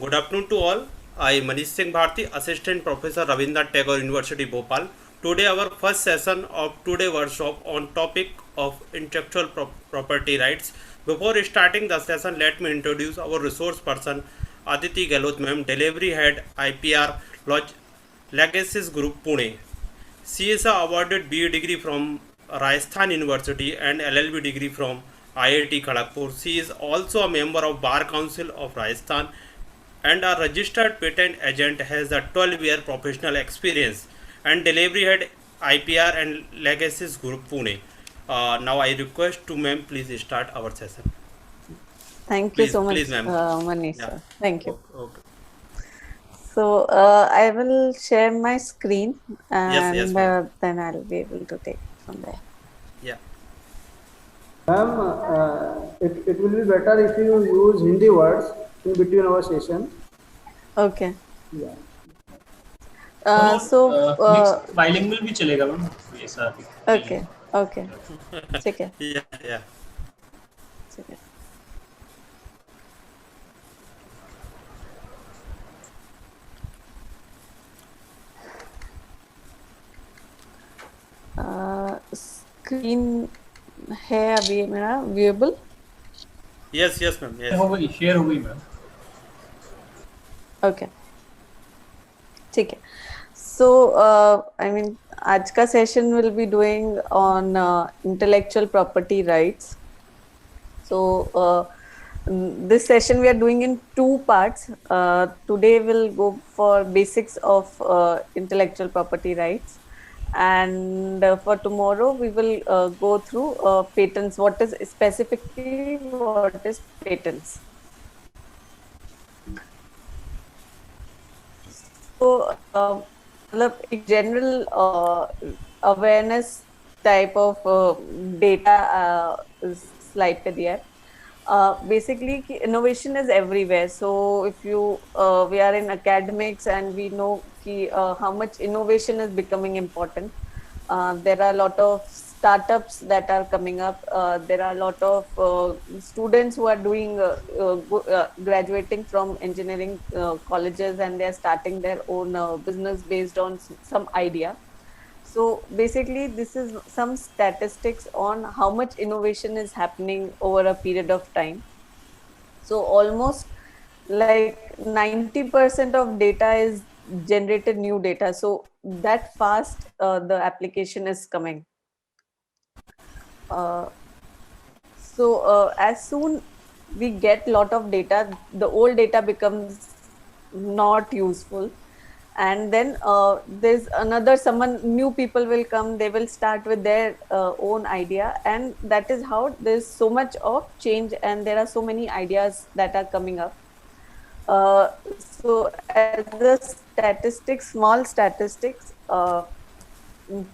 Good afternoon to all. I am Manish Singh Bharti, Assistant Professor Rabindranath Tagore University Bhopal. Today our first session of today workshop on topic of intellectual property rights. Before starting the session, let me introduce our resource person Aditi Gehlot ma'am, Delivery Head IPR Legacies Group Pune. She is awarded BA degree from Rajasthan University and LLB degree from IIT Kharagpur. She is also a member of Bar Council of Rajasthan and a registered patent agent, has a 12-year professional experience and delivery head IPR and Legacies Group Pune. Now I request to ma'am please start our session. Thank you Please, so much, please ma'am. Manish Yeah. sir. Thank you. Okay. Okay. So I will share my screen Yes. and Yes, ma'am. then I'll be able to take from there. Yeah. Ma'am, it will be better if you use Hindi words in between our session. Okay. Yeah. So mix bilingual भी चलेगा ma'am ऐसा नहीं okay, है okay. ठीक है, Yeah. Yeah. ठीक है. Screen है अभी मेरा viewable? Yes. Yes, ma'am. Yes. हो गई शेयर हो गई मैम Okay. ठीक है. So I mean आज का session will be doing on intellectual property rights. So this session we are doing in two parts. Today we'll go for basics of intellectual property rights, and for tomorrow we will go through patents. What is specifically what is patents? So मतलब एक general awareness type of data slide पे दिया है. Basically innovation is everywhere. So if you we are in academics and we know how much innovation is becoming important. There are a lot of startups that are coming up. There are a lot of students who are doing graduating from engineering colleges, and they are starting their own business based on some idea. So basically this is some statistics on how much innovation is happening over a period of time. So almost like 90% of data is generated new data. So that fast the application is coming. So as soon we get lot of data, the old data becomes not useful, and then there's another someone new people will come, they will start with their own idea, and that is how there's so much of change and there are so many ideas that are coming up. So as a statistics, small statistics,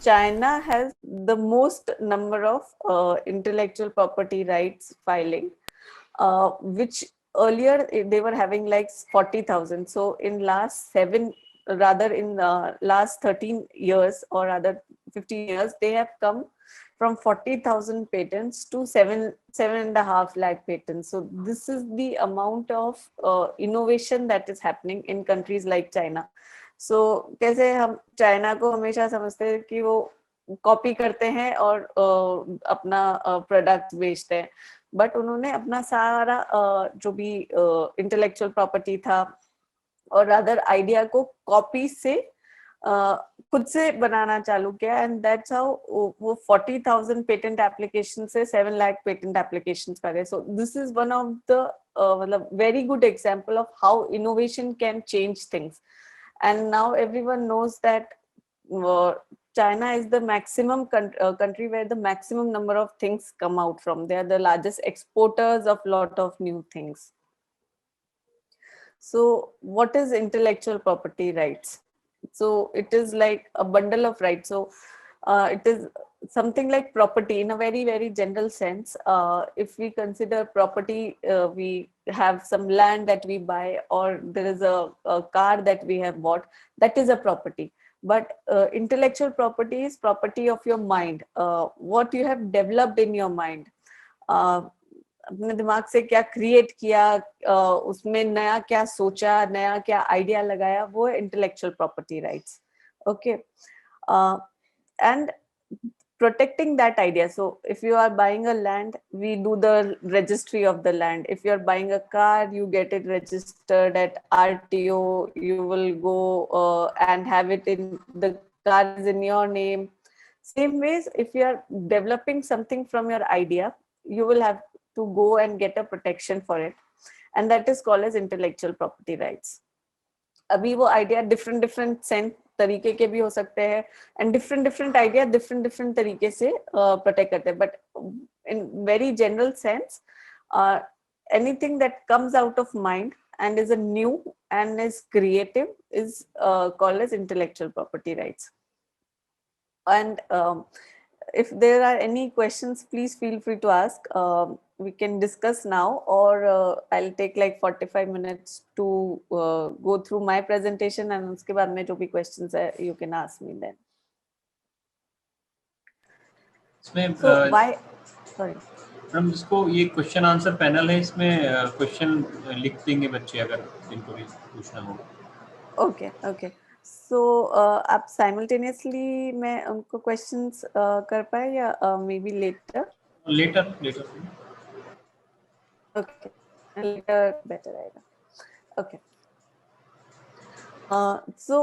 China has the most number of intellectual property rights filing, which earlier they were having like 40,000. So in last rather in last 13 years or rather 15 years, they have come from 40,000 patents to 7.5 lakh patents. So this is the amount of innovation that is happening in countries like China. सो कैसे हम China को हमेशा समझते हैं कि वो copy करते हैं और अपना प्रोडक्ट बेचते हैं, बट उन्होंने अपना सारा जो भी इंटेलेक्चुअल प्रॉपर्टी था और अदर आइडिया को कॉपी से खुद से बनाना चालू किया, एंड दैट्स हाउ वो 40,000 पेटेंट एप्लीकेशन से 7 लाख पेटेंट एप्लीकेशन कर गए. So this is one of the मतलब very good example of how innovation can change things. And now everyone knows that China is the maximum country where the maximum number of things come out from. They are the largest exporters of lot of new things. So what is intellectual property rights? So it is like a bundle of rights. So it is something like property in a very very general sense. If we consider property, we have some land that we buy, or there is a car that we have bought, that is a property. But intellectual property is property of your mind, what you have developed in your mind. uh, अपने दिमाग से क्या create किया, उसमें नया क्या सोचा, नया क्या आइडिया लगाया, वो intellectual property rights. Okay. And protecting that idea. So if you are buying a land, we do the registry of the land. If you are buying a car, you get it registered at RTO. You will go and have it in the car is in your name. Same ways, if you are developing something from your idea, you will have to go and get a protection for it, and that is called as intellectual property rights. अभी वो idea different sense तरीके के भी हो सकते हैं, and different idea different तरीके से प्रोटेक्ट करते हैं, but in very general sense anything that comes out of mind and is a new and is creative is called as intellectual property rights. And if there are any questions, please feel free to ask. We can discuss now, or I'll take like 45 minutes to go through my presentation, and uske baad mein jo bhi questions hai, you can ask me then. So why, sorry. Ma'am जिसको ये question answer panel है, इसमें question लिख देंगे बच्चे अगर जिनको भी पूछना हो. ओके. सो आप साइमल्टेनियसली मैं उनको क्वेश्चंस कर पाए या maybe later okay, later better आएगा. Okay. So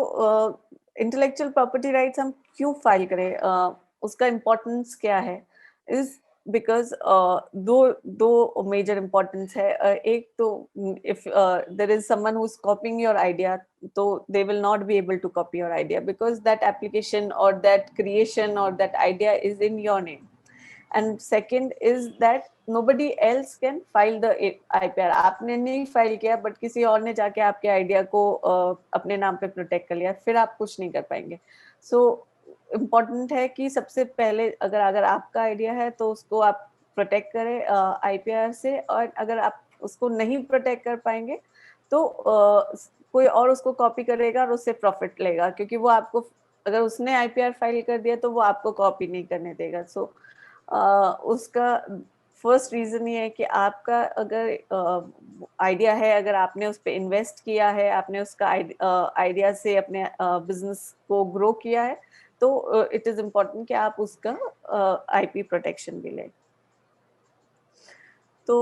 intellectual property rights हम क्यों फाइल करें, उसका इम्पोर्टेंस क्या है, इज बिकॉज दो मेजर इम्पोर्टेंस है. एक तो if there is someone who is copying your idea, तो they will not be able to copy your idea because that application और दैट क्रिएशन और that idea is in your name. And second is that nobody else can file the IPR. आपने नहीं file किया, but किसी और ने जाके आपके आइडिया को अपने नाम पे प्रोटेक्ट कर लिया, फिर आप कुछ नहीं कर पाएंगे. सो इम्पोर्टेंट है कि सबसे पहले अगर आपका आइडिया है तो उसको आप प्रोटेक्ट करें IPR से, और अगर आप उसको नहीं प्रोटेक्ट कर पाएंगे तो कोई और उसको कॉपी करेगा और उससे प्रॉफिट लेगा, क्योंकि वो आपको, अगर उसने IPR फाइल कर दिया तो वो आपको कॉपी नहीं करने देगा. सो उसका फर्स्ट रीजन ये है कि आपका अगर आइडिया है, अगर आपने उस पर इन्वेस्ट किया है, आपने उसका आइडिया से अपने बिजनेस को ग्रो किया है, तो इट इज इम्पोर्टेंट कि आप उसका IP प्रोटेक्शन भी लें. तो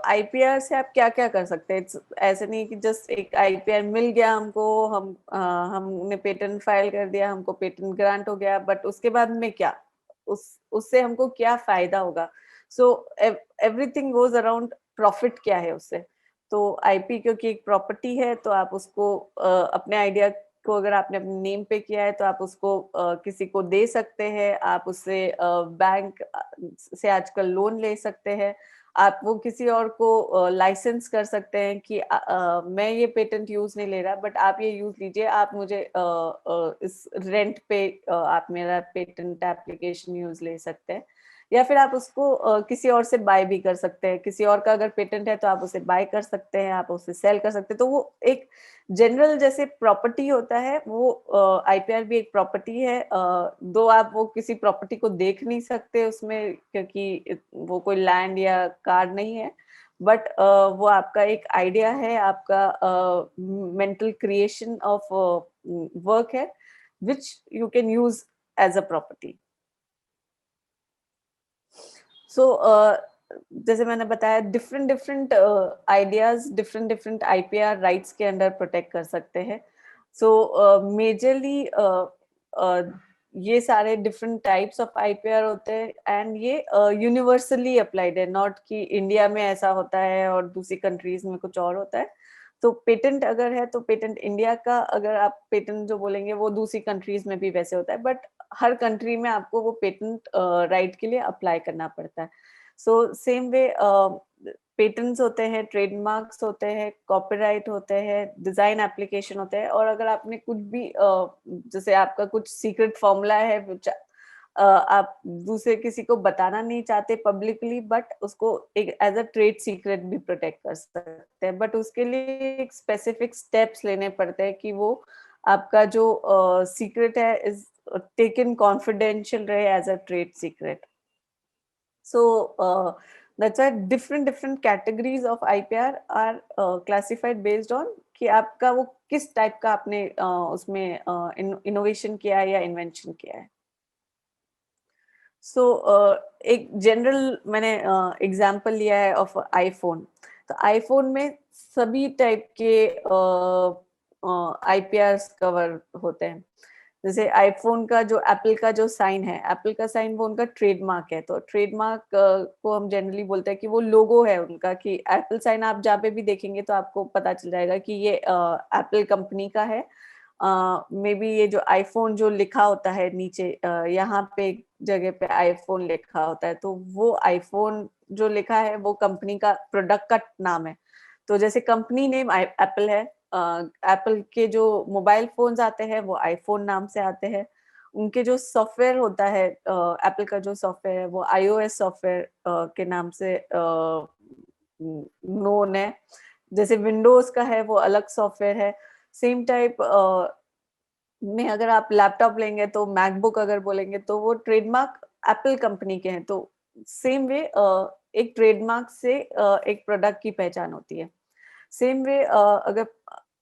IPR से आप क्या क्या कर सकते हैं. ऐसे नहीं कि जस्ट एक IPR मिल गया हमको, हमने पेटेंट फाइल कर दिया, हमको पेटेंट ग्रांट हो गया, बट उसके बाद में क्या, उससे हमको क्या फायदा होगा. So everything goes around profit क्या है उससे. तो IP क्योंकि एक प्रॉपर्टी है, तो आप उसको अपने आइडिया को अगर आपने अपने नेम पे किया है तो आप उसको किसी को दे सकते हैं, आप उससे बैंक से आजकल लोन ले सकते हैं, आप वो किसी और को लाइसेंस कर सकते हैं कि मैं ये पेटेंट यूज नहीं ले रहा, बट आप ये यूज लीजिए, आप मुझे इस रेंट पे आप मेरा पेटेंट एप्लीकेशन यूज ले सकते हैं. या फिर आप उसको किसी और से बाय भी कर सकते हैं. किसी और का अगर पेटेंट है तो आप उसे बाय कर सकते हैं, आप उसे सेल कर सकते हैं. तो वो एक जनरल जैसे प्रॉपर्टी होता है, वो IPR भी एक प्रॉपर्टी है. दो आप वो किसी प्रॉपर्टी को देख नहीं सकते उसमें, क्योंकि वो कोई लैंड या कार नहीं है, बट वो आपका एक आइडिया है, आपका मेंटल क्रिएशन ऑफ वर्क है, which you can use as a property. So जैसे मैंने बताया, different ideas different IPR rights के अंडर प्रोटेक्ट कर सकते हैं. सो मेजरली ये सारे डिफरेंट टाइप्स ऑफ IPR होते हैं, एंड ये यूनिवर्सली अप्लाइड है, नॉट कि इंडिया में ऐसा होता है और दूसरी कंट्रीज में कुछ और होता है. तो पेटेंट अगर है तो पेटेंट इंडिया का, अगर आप पेटेंट जो बोलेंगे वो दूसरी कंट्रीज में भी वैसे होता है, बट हर कंट्री में आपको वो पेटेंट राइट के लिए अप्लाई करना पड़ता है. सो सेम वे पेटेंट्स होते हैं, ट्रेडमार्क्स होते हैं, कॉपीराइट होते हैं, डिजाइन एप्लीकेशन होते हैं, और अगर आपने कुछ भी जैसे आपका कुछ सीक्रेट फॉर्मूला है आप दूसरे किसी को बताना नहीं चाहते पब्लिकली, बट उसको एक एज अ ट्रेड सीक्रेट भी प्रोटेक्ट कर सकते हैं, बट उसके लिए एक स्पेसिफिक स्टेप्स लेने पड़ते हैं कि वो आपका जो सीक्रेट है इज टेकन कॉन्फिडेंशियल रहे as a trade secret. So That's why different categories of IPR are classified based on कि आपका वो किस टाइप का आपने उसमें इनोवेशन किया है या इन्वेंशन किया है. सो एक जनरल मैंने एग्जांपल लिया है ऑफ आईफोन. तो आईफोन में सभी टाइप के आईपीआरस कवर होते हैं. जैसे आईफोन का जो एप्पल का जो साइन है, एप्पल का साइन वो उनका ट्रेडमार्क है. तो ट्रेडमार्क को हम जनरली बोलते हैं कि वो लोगो है उनका, कि एप्पल साइन आप जहाँ पे भी देखेंगे तो आपको पता चल जाएगा कि ये एप्पल कंपनी का है. मे बी ये जो आईफोन जो लिखा होता है नीचे, यहाँ पे एक जगह पे आईफोन लिखा होता है, तो वो आईफोन जो लिखा है वो कंपनी का प्रोडक्ट का नाम है. तो जैसे कंपनी नेम एप्पल है, एप्पल के जो मोबाइल फोन्स आते हैं वो आईफोन नाम से आते हैं. उनके जो सॉफ्टवेयर होता है, एप्पल का जो सॉफ्टवेयर है वो आईओएस सॉफ्टवेयर के नाम से नोन है. जैसे विंडोज का है वो अलग सॉफ्टवेयर है. सेम टाइप में अगर आप लैपटॉप लेंगे तो मैकबुक अगर बोलेंगे तो वो ट्रेडमार्क एप्पल कंपनी के हैं. तो सेम वे एक ट्रेडमार्क से एक प्रोडक्ट की पहचान होती है. सेम वे अगर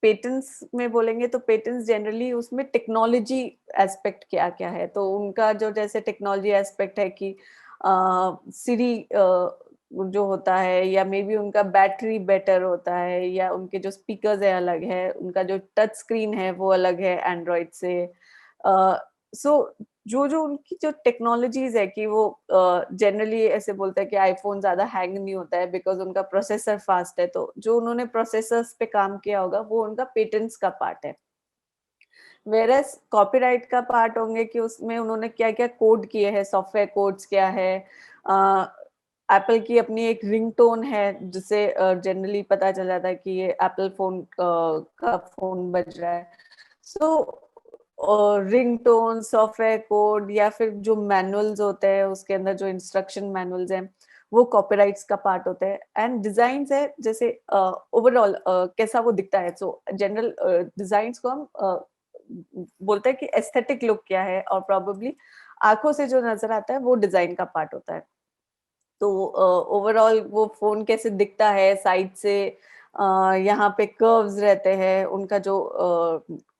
पेटेंट्स में बोलेंगे तो पेटेंट्स जनरली उसमें टेक्नोलॉजी एस्पेक्ट क्या क्या है. तो उनका जो जैसे टेक्नोलॉजी एस्पेक्ट है कि सीरी जो होता है, या मे बी उनका बैटरी बेटर होता है, या उनके जो स्पीकर्स है अलग है, उनका जो टच स्क्रीन है वो अलग है एंड्रॉइड से. सो जो जो उनकी जो टेक्नोलॉजीज है कि वो जनरली ऐसे बोलते हैं कि आईफोन ज्यादा हैंग नहीं होता है बिकॉज उनका प्रोसेसर फास्ट है. तो जो उन्होंने प्रोसेसर्स पे काम किया होगा वो उनका पेटेंट्स का पार्ट है. वेरएस कॉपीराइट का पार्ट होंगे कि उसमें उन्होंने क्या क्या कोड किए हैं, सॉफ्टवेयर कोड्स क्या है. एप्पल की अपनी एक रिंगटोन है जिससे जनरली पता चल जाता है कि ये एप्पल फोन का फोन बज रहा है. सो रिंगटोन, सॉफ्टवेयर कोड, या फिर जो मैनुअल्स होते हैं उसके अंदर जो इंस्ट्रक्शन मैनुअल्स हैं वो कॉपीराइट्स का पार्ट होते हैं. एंड डिजाइन्स है जैसे ओवरऑल कैसा वो दिखता है. सो जनरल डिजाइन्स को हम बोलते हैं कि एस्थेटिक लुक क्या है, और प्रोबेबली आंखों से जो नजर आता है वो डिजाइन का पार्ट होता है. तो ओवरऑल वो फोन कैसे दिखता है साइड से, यहाँ पे कर्व्स रहते हैं उनका जो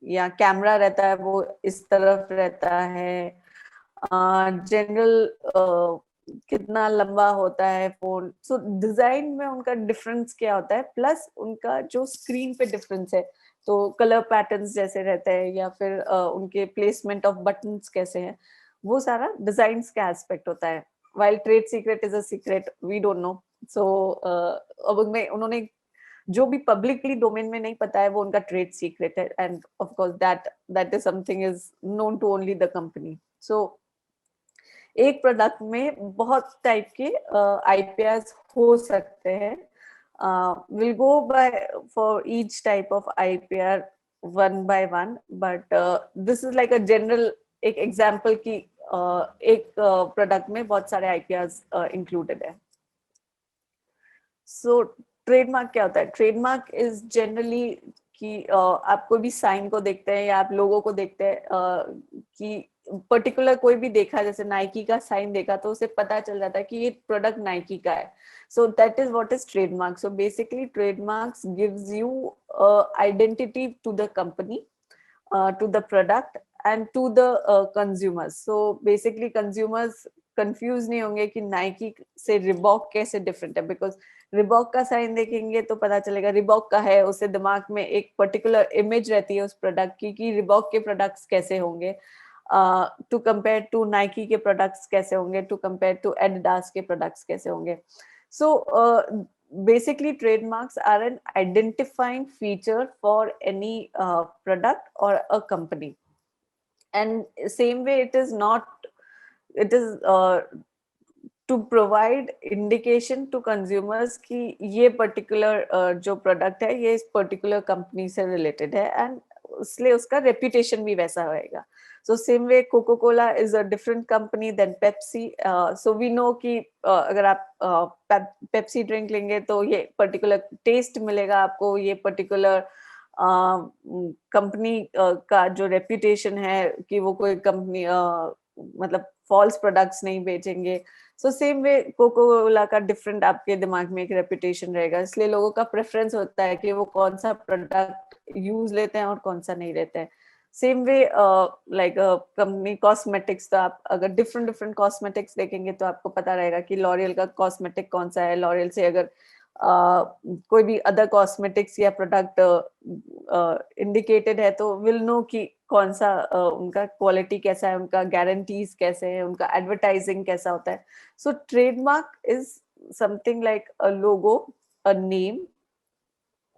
या कैमरा रहता है वो इस तरफ रहता है. जनरल कितना लंबा होता है फोन. सो डिजाइन में उनका डिफरेंस क्या होता है, प्लस उनका जो स्क्रीन पे डिफरेंस है. तो कलर पैटर्न्स जैसे रहते हैं, या फिर उनके प्लेसमेंट ऑफ बटन्स कैसे हैं, वो सारा डिजाइन का एस्पेक्ट होता है. while trade secret is a secret, we don't know. So अब उनमें उन्होंने जो भी पब्लिकली डोमेन में नहीं पता है वो उनका ट्रेड सीक्रेट है. And of course that is something is known to only the company. So एक प्रोडक्ट में बहुत टाइप के आईपीआर हो सकते हैं. Will go by for each type of IPR one by one, but this is like a general एक example की एक प्रोडक्ट में बहुत सारे आईपीआर इंक्लूडेड है. सो ट्रेडमार्क क्या होता है? ट्रेडमार्क इज जनरली कि आप कोई भी साइन को देखते हैं या आप लोगों को देखते हैं कि पर्टिकुलर कोई भी देखा, जैसे नाइकी का साइन देखा तो उसे पता चल जाता है कि ये प्रोडक्ट नाइकी का है. So that is what is trademark. So basically trademarks gives you identity to the company, to the product and to the consumers. So basically consumers confuse नहीं होंगे कि नाइकी से रिबॉक कैसे डिफरेंट है, because Reebok का sign देखेंगे तो पता चलेगा रिबॉक का है, उससे दिमाग में एक पर्टिकुलर इमेज रहती है उस प्रोडक्ट की कि रिबॉक के प्रोडक्ट्स कैसे होंगे टू कंपेयर टू नाइकी के प्रोडक्ट्स कैसे होंगे, टू कंपेयर टू एडिडास के प्रोडक्ट्स कैसे होंगे. सो basically trademarks are an identifying feature for any product or a company. And same way it is to provide indication to consumers कि ये particular जो product है ये इस particular company से related है, and इसलिए उसका reputation भी वैसा होएगा. So same way Coca-Cola is a different company than Pepsi. So we know कि अगर आप Pepsi drink लेंगे तो ये particular taste मिलेगा आपको, ये particular कंपनी का जो reputation है कि वो कोई कंपनी मतलब फॉल्स प्रोडक्ट्स नहीं बेचेंगे. So same way Coca Cola का डिफरेंट आपके दिमाग में एक रेपुटेशन रहेगा, इसलिए लोगों का प्रेफरेंस होता है कि वो कौन सा प्रोडक्ट यूज लेते हैं और कौन सा नहीं लेते हैं. Same way like company cosmetics, तो आप अगर डिफरेंट डिफरेंट कॉस्मेटिक्स देखेंगे तो आपको पता रहेगा कि लॉरियल का कॉस्मेटिक कौन सा है. लॉरियल से अगर कोई भी अदर कॉस्मेटिक्स या प्रोडक्ट इंडिकेटेड है तो विल नो कि कौन सा उनका क्वालिटी कैसा है, उनका गारंटीज कैसे है, उनका एडवर्टाइजिंग कैसा होता है. So trademark is something like a logo, a name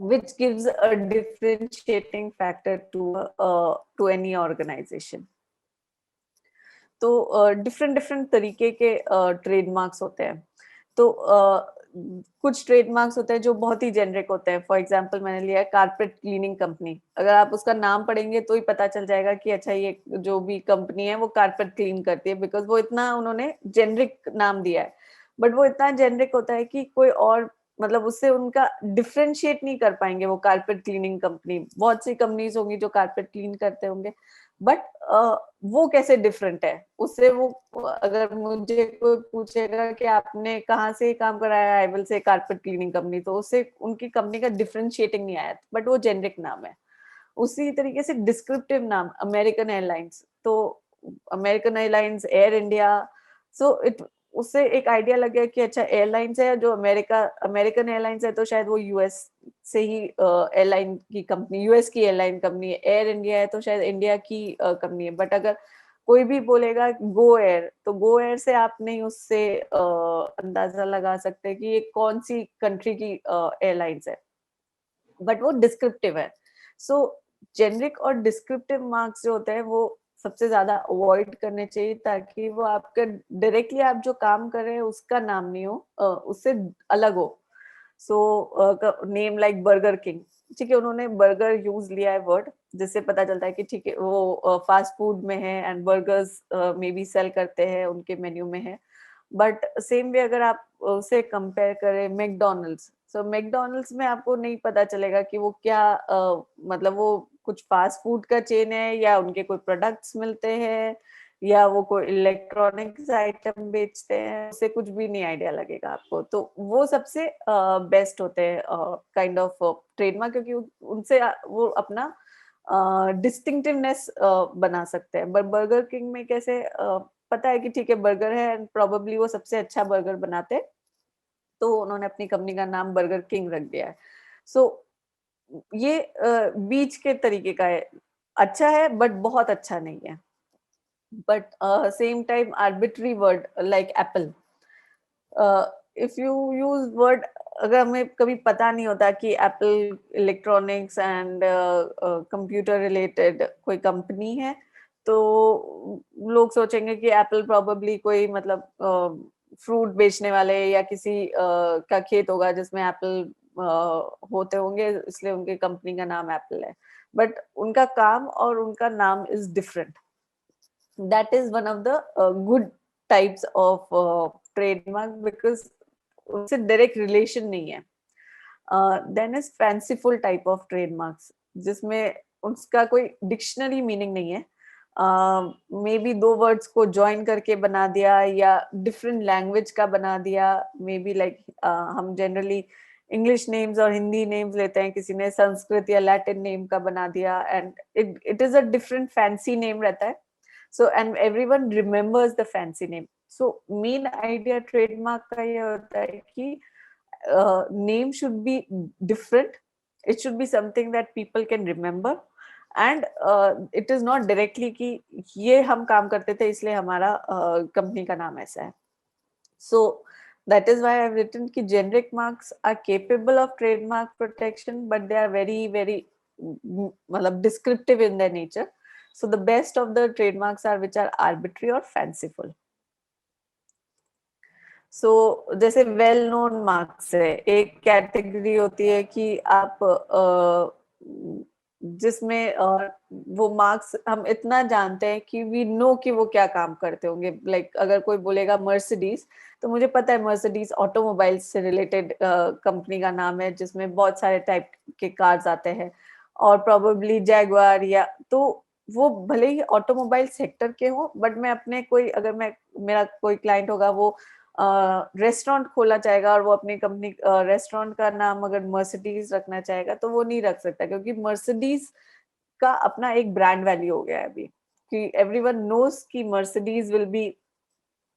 which gives a differentiating factor to any organization. तो डिफरेंट डिफरेंट तरीके के ट्रेडमार्क्स होते हैं. तो कुछ ट्रेडमार्क्स होते हैं जो बहुत ही जेनरिक होते हैं. फॉर एग्जांपल मैंने लिया है कारपेट क्लीनिंग कंपनी. अगर आप उसका नाम पढ़ेंगे तो ही पता चल जाएगा कि अच्छा ये जो भी कंपनी है वो कारपेट क्लीन करती है, बिकॉज वो इतना उन्होंने जेनरिक नाम दिया है. बट वो इतना जेनरिक होता है कि कोई और मतलब उससे उनका डिफरेंशिएट नहीं कर पाएंगे वो कारपेट क्लीनिंग कंपनी. बहुत सी कंपनीज होंगी जो कारपेट क्लीन करते होंगे, बट वो कैसे डिफरेंट है उससे. वो अगर मुझे कोई पूछेगा कि आपने कहाँ से काम कराया, I will say carpet cleaning company, तो उससे उनकी कंपनी का डिफरेंशिएटिंग नहीं आया, बट वो जेनरिक नाम है. उसी तरीके से डिस्क्रिप्टिव नाम अमेरिकन एयरलाइंस, तो American airlines, air India, so it उससे एक आइडिया लग गया कि अच्छा एयरलाइंस है जो अमेरिकन एयरलाइंस है तो शायद वो यूएस से ही एयरलाइन की कंपनी, यूएस की एयरलाइन कंपनी है. एयर इंडिया है तो शायद इंडिया की कंपनी है. बट अगर कोई भी बोलेगा गो एयर, तो गो एयर से आप नहीं उससे अंदाजा लगा सकते कि ये कौन सी कंट्री की एयरलाइंस है, बट वो डिस्क्रिप्टिव है. सो जेनरिक और डिस्क्रिप्टिव मार्क्स जो होते हैं वो सबसे ज्यादा अवॉइड करने चाहिए, ताकि वो आपका डायरेक्टली आप जो काम कर रहे हैं उसका नाम नहीं हो, उससे अलग हो. So name like burger king, ठीक है, उन्होंने बर्गर यूज लिया है वर्ड, जिससे पता चलता है कि ठीक है वो फास्ट फूड में है and burgers may be sell करते हैं, उनके मेन्यू में है. बट सेम वे अगर आप उसे कंपेयर करें मैकडोनल्ड्स, सो मैकडोनल्ड्स में आपको नहीं पता चलेगा कि वो क्या मतलब वो कुछ फास्ट फूड का चेन है या उनके कोई प्रोडक्ट्स मिलते हैं या वो कोई इलेक्ट्रॉनिक्स आइटम बेचते हैं, उससे कुछ भी नहीं आइडिया लगेगा आपको. तो वो सबसे बेस्ट होते हैं काइंड ऑफ ट्रेडमार्क, क्योंकि उनसे वो अपना डिस्टिंक्टिवनेस बना सकते हैं. बट बर्गर किंग में कैसे पता है कि ठीक है बर्गर है एंड प्रोबेबली वो सबसे अच्छा बर्गर बनाते हैं, तो उन्होंने अपनी कंपनी का नाम बर्गर किंग रख दिया है. सो ये बीच के तरीके का है, अच्छा है बट बहुत अच्छा नहीं है. But same time arbitrary word like Apple, if you use word, अगर हमें कभी पता नहीं होता कि Apple electronics and computer related कोई कंपनी है, तो लोग सोचेंगे कि एप्पल प्रोबेबली कोई मतलब फ्रूट बेचने वाले या किसी का खेत होगा जिसमें एप्पल होते होंगे, इसलिए उनके कंपनी का नाम एप्पल है. बट उनका काम और उनका नाम is different. That is one of the good types of trademark, because उससे डायरेक्ट रिलेशन नहीं है. Then is fanciful type of trademarks, जिसमें उसका कोई डिक्शनरी मीनिंग नहीं है. मे बी दो वर्ड्स को ज्वाइन करके बना दिया या डिफरेंट लैंग्वेज का बना दिया. मे बी लाइक हम जनरली इंग्लिश नेम्स और हिंदी नेम्स लेते हैं, किसी ने संस्कृत या लैटिन नेम का बना दिया and it is a different fancy name रहता है. So and everyone remembers the fancy name. So main idea trademark का ये होता है कि name should be different. It should be something that people can remember, and it is not directly कि ये हम काम करते थे इसलिए हमारा कंपनी का नाम ऐसा है. So that is why I've written कि generic marks are capable of trademark protection, but they are very very मतलब descriptive in their nature. So the best of the trademarks are which are arbitrary or fanciful. So जैसे well known marks है, एक category होती है कि आप जिसमें वो मार्क्स हम इतना जानते हैं कि वी नो कि वो क्या काम करते होंगे. लाइक अगर कोई बोलेगा मर्सिडीज, तो मुझे पता है मर्सिडीज ऑटोमोबाइल्स से रिलेटेड कंपनी का नाम है, जिसमें बहुत सारे टाइप के कार्स आते हैं, और प्रोबेबली जैगुआर या तो वो भले ही ऑटोमोबाइल सेक्टर के हो, बट मैं अपने कोई, अगर मैं, मेरा कोई क्लाइंट होगा, वो रेस्टोरेंट खोलना चाहेगा और वो अपनी कंपनी रेस्टोरेंट का नाम अगर मर्सिडीज रखना चाहेगा तो वो नहीं रख सकता, क्योंकि मर्सिडीज का अपना एक ब्रांड वैल्यू हो गया है अभी, कि एवरीवन नोज कि Mercedes will be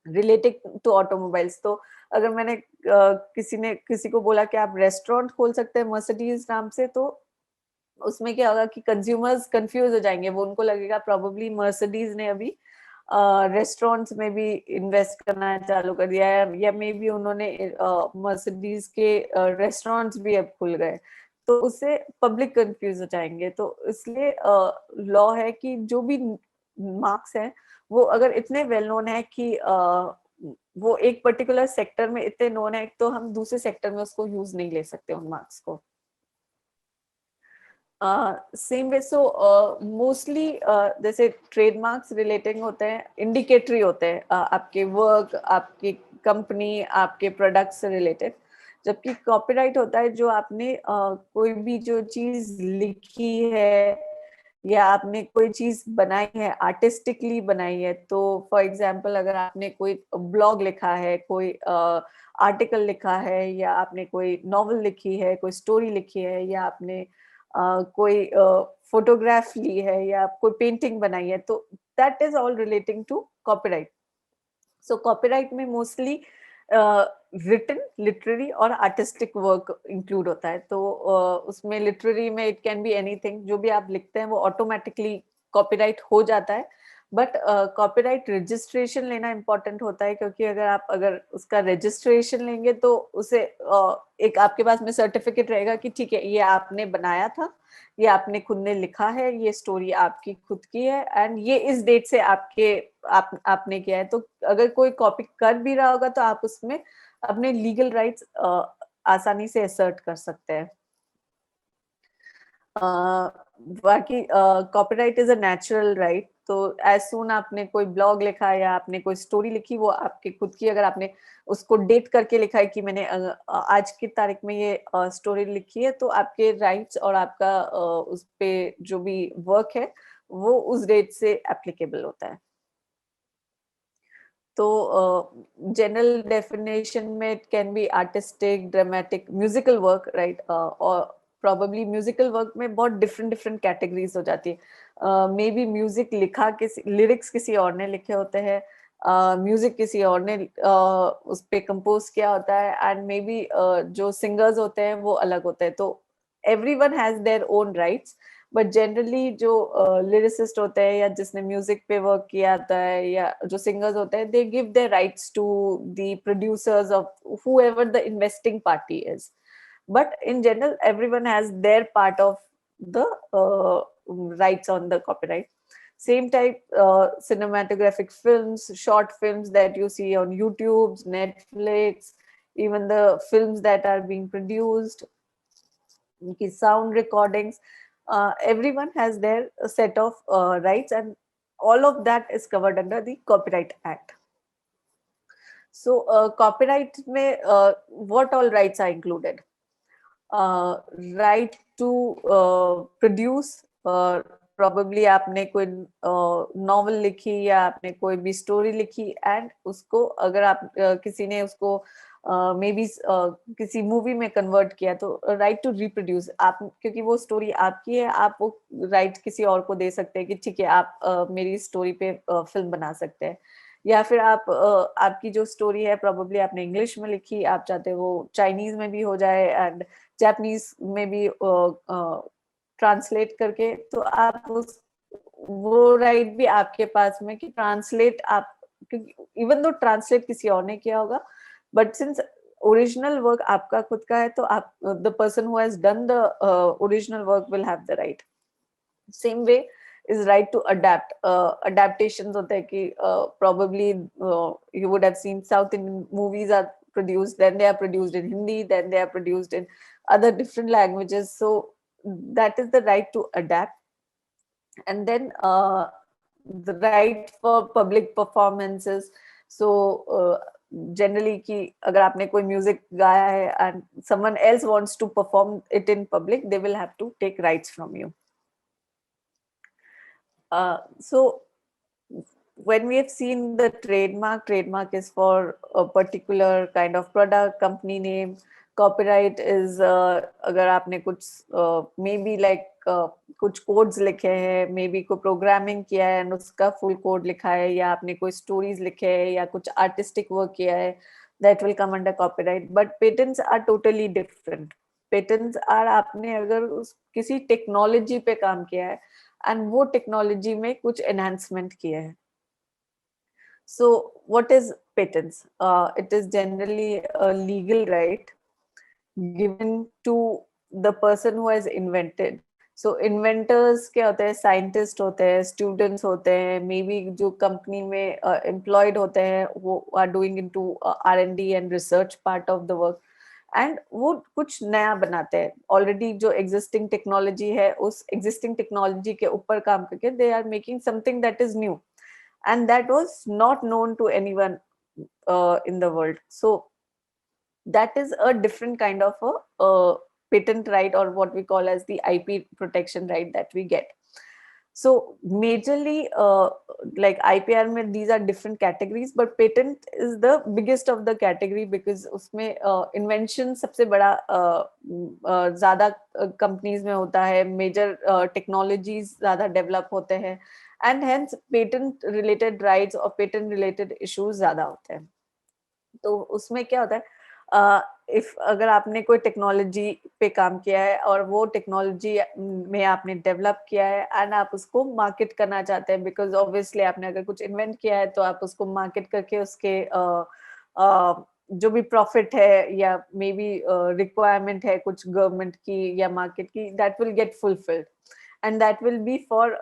related to automobiles. तो अगर मैंने किसी को बोला कि आप रेस्टोरेंट खोल सकते हैं मर्सिडीज नाम से, तो उसमें क्या होगा कि कंज्यूमर्स कंफ्यूज हो जाएंगे, वो उनको लगेगा प्रोबेबली मर्सिडीज ने अभी रेस्टोरेंट्स में भी इन्वेस्ट करना चालू कर दिया है, या मे बी उन्होंने मर्सिडीज के रेस्टोरेंट्स भी अब खुल गए, तो उससे पब्लिक कंफ्यूज हो जाएंगे। तो इसलिए लॉ है कि जो भी मार्क्स हैं वो अगर इतने वेल नोन है कि वो एक पर्टिकुलर सेक्टर में इतने नोन है, तो हम दूसरे सेक्टर में उसको यूज नहीं ले सकते उन मार्क्स को। सेम वे, सो मोस्टली जैसे ट्रेडमार्क्स रिलेटिंग होते हैं, इंडिकेटरी होते हैं आपके वर्क, आपकी कंपनी, आपके प्रोडक्ट से रिलेटेड, जबकि कॉपीराइट होता है जो आपने कोई भी जो चीज लिखी है या आपने कोई चीज बनाई है, आर्टिस्टिकली बनाई है। तो फॉर एग्जांपल अगर आपने कोई ब्लॉग लिखा है, कोई आर्टिकल लिखा है, या आपने कोई नॉवेल लिखी है, कोई स्टोरी लिखी है, या आपने कोई फोटोग्राफ ली है, या कोई पेंटिंग बनाई है, तो that is all relating to copyright. So copyright में मोस्टली रिटन, लिटरेरी और आर्टिस्टिक वर्क इंक्लूड होता है। तो उसमें लिटरेरी में इट कैन बी एनीथिंग, जो भी आप लिखते हैं वो ऑटोमेटिकली कॉपीराइट हो जाता है। बट कॉपीराइट रजिस्ट्रेशन लेना इम्पोर्टेंट होता है, क्योंकि अगर उसका रजिस्ट्रेशन लेंगे तो उसे एक आपके पास में सर्टिफिकेट रहेगा कि ठीक है, ये आपने बनाया था, ये आपने खुद ने लिखा है, ये स्टोरी आपकी खुद की है, एंड ये इस डेट से आपने किया है। तो अगर कोई कॉपी कर भी रहा होगा तो आप उसमें अपने लीगल राइट्स आसानी से असर्ट कर सकते हैं। बाकी copyright is a natural right, तो एज सून आपने कोई ब्लॉग लिखा या आपने कोई स्टोरी लिखी, वो आपके खुद की, अगर आपने उसको डेट करके लिखा है कि मैंने आज की तारीख में ये स्टोरी लिखी है, तो आपके राइट्स और आपका उस पे जो भी वर्क है वो उस डेट से एप्लीकेबल होता है। तो जनरल डेफिनेशन में it can be artistic, dramatic, musical work, right, और प्रोबेबली म्यूजिकल वर्क में बहुत डिफरेंट डिफरेंट कैटेगरीज हो जाती है। मे बी म्यूजिक लिखा लिरिक्स किसी और ने लिखे होते हैं, म्यूजिक किसी और ने उस पे कंपोज किया होता है, एंड मे बी जो सिंगर्स होते हैं वो अलग होते हैं। तो everyone has their own rights, but generally जो लिरिसिस्ट होते हैं या जिसने म्यूजिक पे वर्क किया होता है या जो सिंगर्स होते हैं, they give their rights to the producers of whoever the investing party is. But in general, everyone has their part of the rights on the copyright. Same type, cinematographic films, short films that you see on YouTube, Netflix, even the films that are being produced, sound recordings, everyone has their set of rights, and all of that is covered under the Copyright Act. So copyright mein what all rights are included? Right to produce, probably आपने कोई novel लिखी या आपने कोई भी story लिखी, and उसको अगर आप किसी ने उसको मे बी किसी मूवी में कन्वर्ट किया, तो राइट टू रिप्रोड्यूस, आप, क्योंकि वो स्टोरी आपकी है, आप वो राइट किसी और को दे सकते हैं कि ठीक है, आप मेरी स्टोरी पे फिल्म बना सकते हैं। या फिर आप आपकी जो स्टोरी है प्रोबेबली आपने इंग्लिश में लिखी, आप चाहते हो वो चाइनीज में भी हो जाए एंड जापानीज में भी ट्रांसलेट करके, तो आप वो राइट भी आपके पास में कि ट्रांसलेट आप, क्योंकि इवन दो ट्रांसलेट किसी और ने किया होगा, बट सिंस ओरिजिनल वर्क आपका खुद का है, तो आप, the person who has done the original work will have the right. Same way is right to adapt. Adaptations होते हैं कि probably you would have seen South Indian movies are produced, then they are produced in Hindi, then they are produced in other different languages. So that is the right to adapt. And then the right for public performances. So generally कि अगर आपने कोई music गाया है and someone else wants to perform it in public, they will have to take rights from you. So when we have seen the trademark is for a particular kind of product, company name. Copyright is अगर आपने कुछ maybe like कुछ codes लिखे हैं, maybe कोई programming किया है and उसका full code लिखा है, या आपने कोई stories लिखे हैं या कुछ artistic work किया है, that will come under copyright. But patents are totally different. Patents are आपने अगर किसी technology पे काम किया है and वो technology में कुछ enhancement किया है. So what is patents? It is generally a legal right given to the person who has invented. So inventors क्या होते हैं, scientist होते हैं, students होते हैं, maybe जो company में employed होते हैं, वो are doing into R&D and research part of the work. And वो कुछ नया बनाते हैं. Already जो existing technology है, उस existing technology के ऊपर काम करके they are making something that is new. And that was not known to anyone in the world. So that is a different kind of a patent right, or what we call as the IP protection right that we get. So majorly like IPR mein these are different categories, but patent is the biggest of the category because उसमें invention सबसे बड़ा ज़्यादा companies में होता है, major technologies ज़्यादा develop होते हैं, and hence patent related rights और patent related issues ज़्यादा होते हैं. तो उसमें क्या होता है, इफ अगर आपने कोई टेक्नोलॉजी पे काम किया है और वो टेक्नोलॉजी में आपने डेवलप किया है एंड आप उसको मार्केट करना चाहते हैं, बिकॉज ऑब्वियसली आपने अगर कुछ इन्वेंट किया है तो आप उसको मार्केट करके उसके जो भी प्रॉफिट है या मे बी रिक्वायरमेंट है कुछ गवर्नमेंट की या मार्केट की, that will get fulfilled and that will be for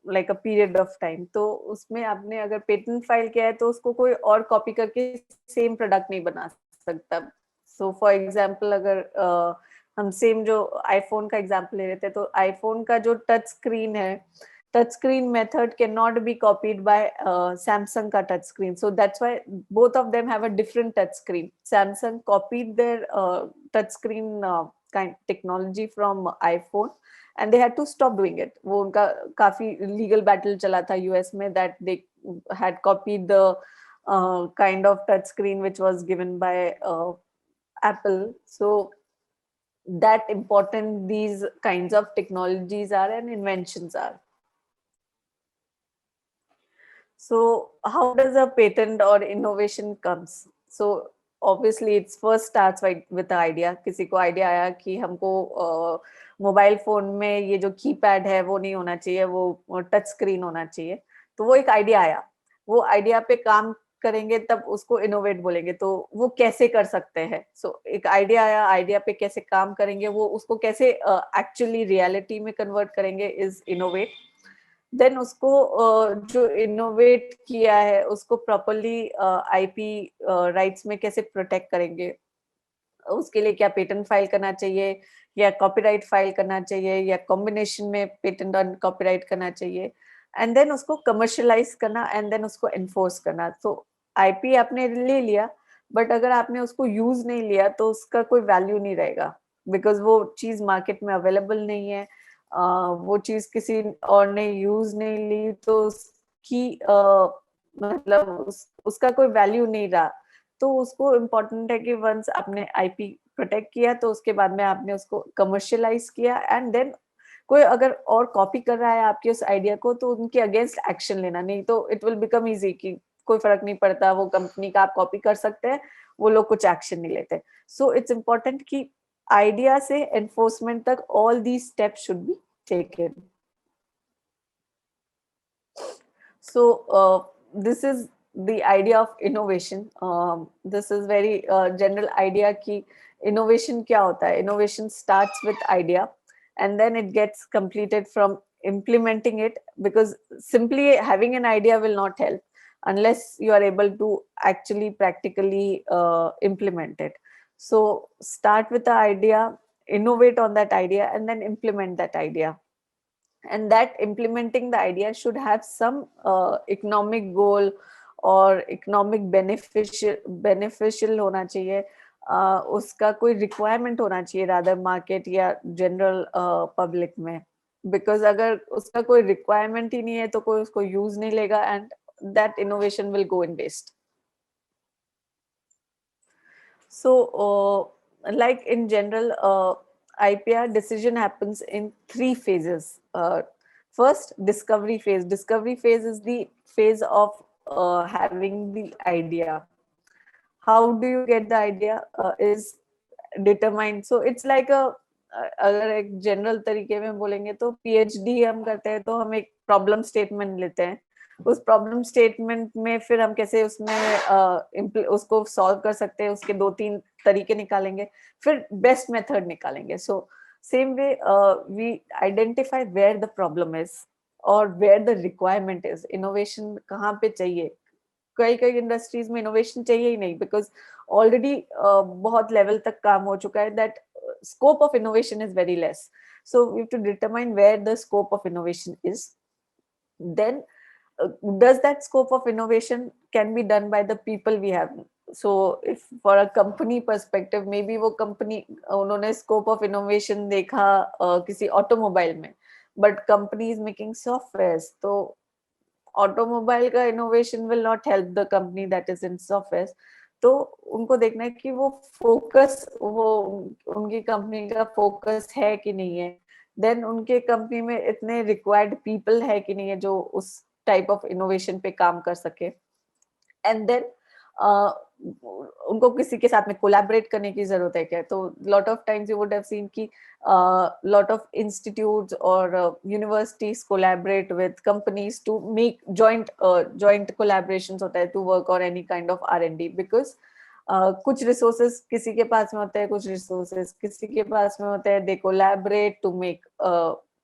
like a period of time. तो उसमें आपने अगर पेटेंट फाइल किया है तो उसको कोई और कॉपी करके सेम प्रोडक्ट नहीं बना सकता. सो फॉर एग्जाम्पल अगर हम सेम जो आईफोन का एग्जाम्पल ले रहे थे, तो आईफोन का जो टच स्क्रीन है, touch screen method can not be copied by Samsung का touch screen. So that's why both of them have a different touch screen. Samsung copied their touch screen kind technology from iPhone and they had to stop doing it. वो उनका काफी legal battle चला था US में that they had copied the kind of touch screen which was given by Apple. So that important these kinds of technologies are and inventions are. So how does a patent or innovation comes? So obviously it's first starts with the idea. किसी को idea आया कि हमको mobile phone में ये जो keypad है वो नहीं होना चाहिए, वो टच स्क्रीन होना चाहिए. तो वो एक आइडिया आया, वो आइडिया पे काम करेंगे तब उसको इनोवेट बोलेंगे. तो वो कैसे कर सकते हैं? सो एक आइडिया आया, आइडिया पे कैसे काम करेंगे, वो उसको कैसे एक्चुअली रियलिटी में कन्वर्ट करेंगे इज इनोवेट. देन उसको जो इनोवेट किया है उसको प्रॉपरली आईपी राइट्स में कैसे प्रोटेक्ट करेंगे, उसके लिए क्या पेटेंट फाइल करना चाहिए या कॉपीराइट फाइल करना चाहिए या कॉम्बिनेशन में पेटेंट और कॉपीराइट करना चाहिए, एंड देन उसको कमर्शियलाइज करना एंड देन उसको एनफोर्स करना. तो आईपी आपने ले लिया, बट अगर आपने उसको यूज नहीं लिया तो उसका कोई वैल्यू नहीं रहेगा, बिकॉज वो चीज मार्केट में अवेलेबल नहीं है, वो चीज किसी और ने यूज नहीं ली तो उसकी मतलब उसका कोई वैल्यू नहीं रहा. तो उसको इम्पोर्टेंट है कि वंस आपने आईपी प्रोटेक्ट किया तो उसके बाद में आपने उसको कमर्शियलाइज किया एंड देन कोई अगर और कॉपी कर रहा है आपके उस आइडिया को तो उनके अगेंस्ट एक्शन लेना. नहीं तो इट विल बिकम इजी कि कोई फर्क नहीं पड़ता, वो कंपनी का आप कॉपी कर सकते हैं, वो लोग कुछ एक्शन नहीं लेते. सो इट्स इम्पोर्टेंट कि आइडिया से एनफोर्समेंट तक all these steps should be taken. So this is the idea of innovation. This is very general idea कि innovation क्या होता है. Innovation starts with idea and then it gets completed from implementing it, because simply having an idea will not help unless you are able to actually practically implement it. So start with the idea, innovate on that idea, and then implement that idea. And that implementing the idea should have some economic goal or economic beneficial होना चाहिए, उसका कोई requirement होना चाहिए rather market या general public में. Because अगर उसका कोई रिक्वायरमेंट ही नहीं है तो कोई उसको यूज नहीं लेगा and that innovation will go in waste. So, like in general, IPR decision happens in 3 phases. First, discovery phase. Discovery phase is the phase of having the idea. How do you get the idea is determined. So it's like a अगर एक general तरीके में बोलेंगे तो PhD हम करते हैं तो हम एक प्रॉब्लम स्टेटमेंट लेते हैं. उस प्रॉब्लम स्टेटमेंट में फिर हम कैसे उसमें उसको सॉल्व कर सकते हैं, उसके 2-3 तरीके निकालेंगे, फिर बेस्ट मेथड निकालेंगे. So same way we identify where the problem is और where the requirement is. Innovation कहाँ पे चाहिए. कई कई इंडस्ट्रीज में इनोवेशन चाहिए ही नहीं बिकॉज ऑलरेडी बहुत लेवल तक काम हो चुका है. That scope of innovation is very less. So we have to determine where the scope of innovation is. Then does that scope of innovation can be done by the people we have. So if for a company perspective, maybe वो company उन्होंने scope of innovation देखा किसी automobile में, but company is making softwares, तो automobile का innovation will not help the company that is in software. तो उनको देखना है कि वो फोकस, वो उनकी कंपनी का फोकस है कि नहीं है. देन उनके कंपनी में इतने रिक्वायर्ड पीपल है कि नहीं है जो उस टाइप ऑफ इनोवेशन पे काम कर सके. एंड देन उनको किसी के साथ में कोलैबोरेट करने की जरूरत है क्या. तो lot of times you would have seen कि लॉट ऑफ इंस्टीट्यूट्स और universities collaborate with companies to make joint collaborations होता है to work on any kind of R&D. Because कुछ रिसोर्सेज किसी के पास में होते हैं, कुछ रिसोर्सेज किसी के पास में होते हैं. They collaborate to make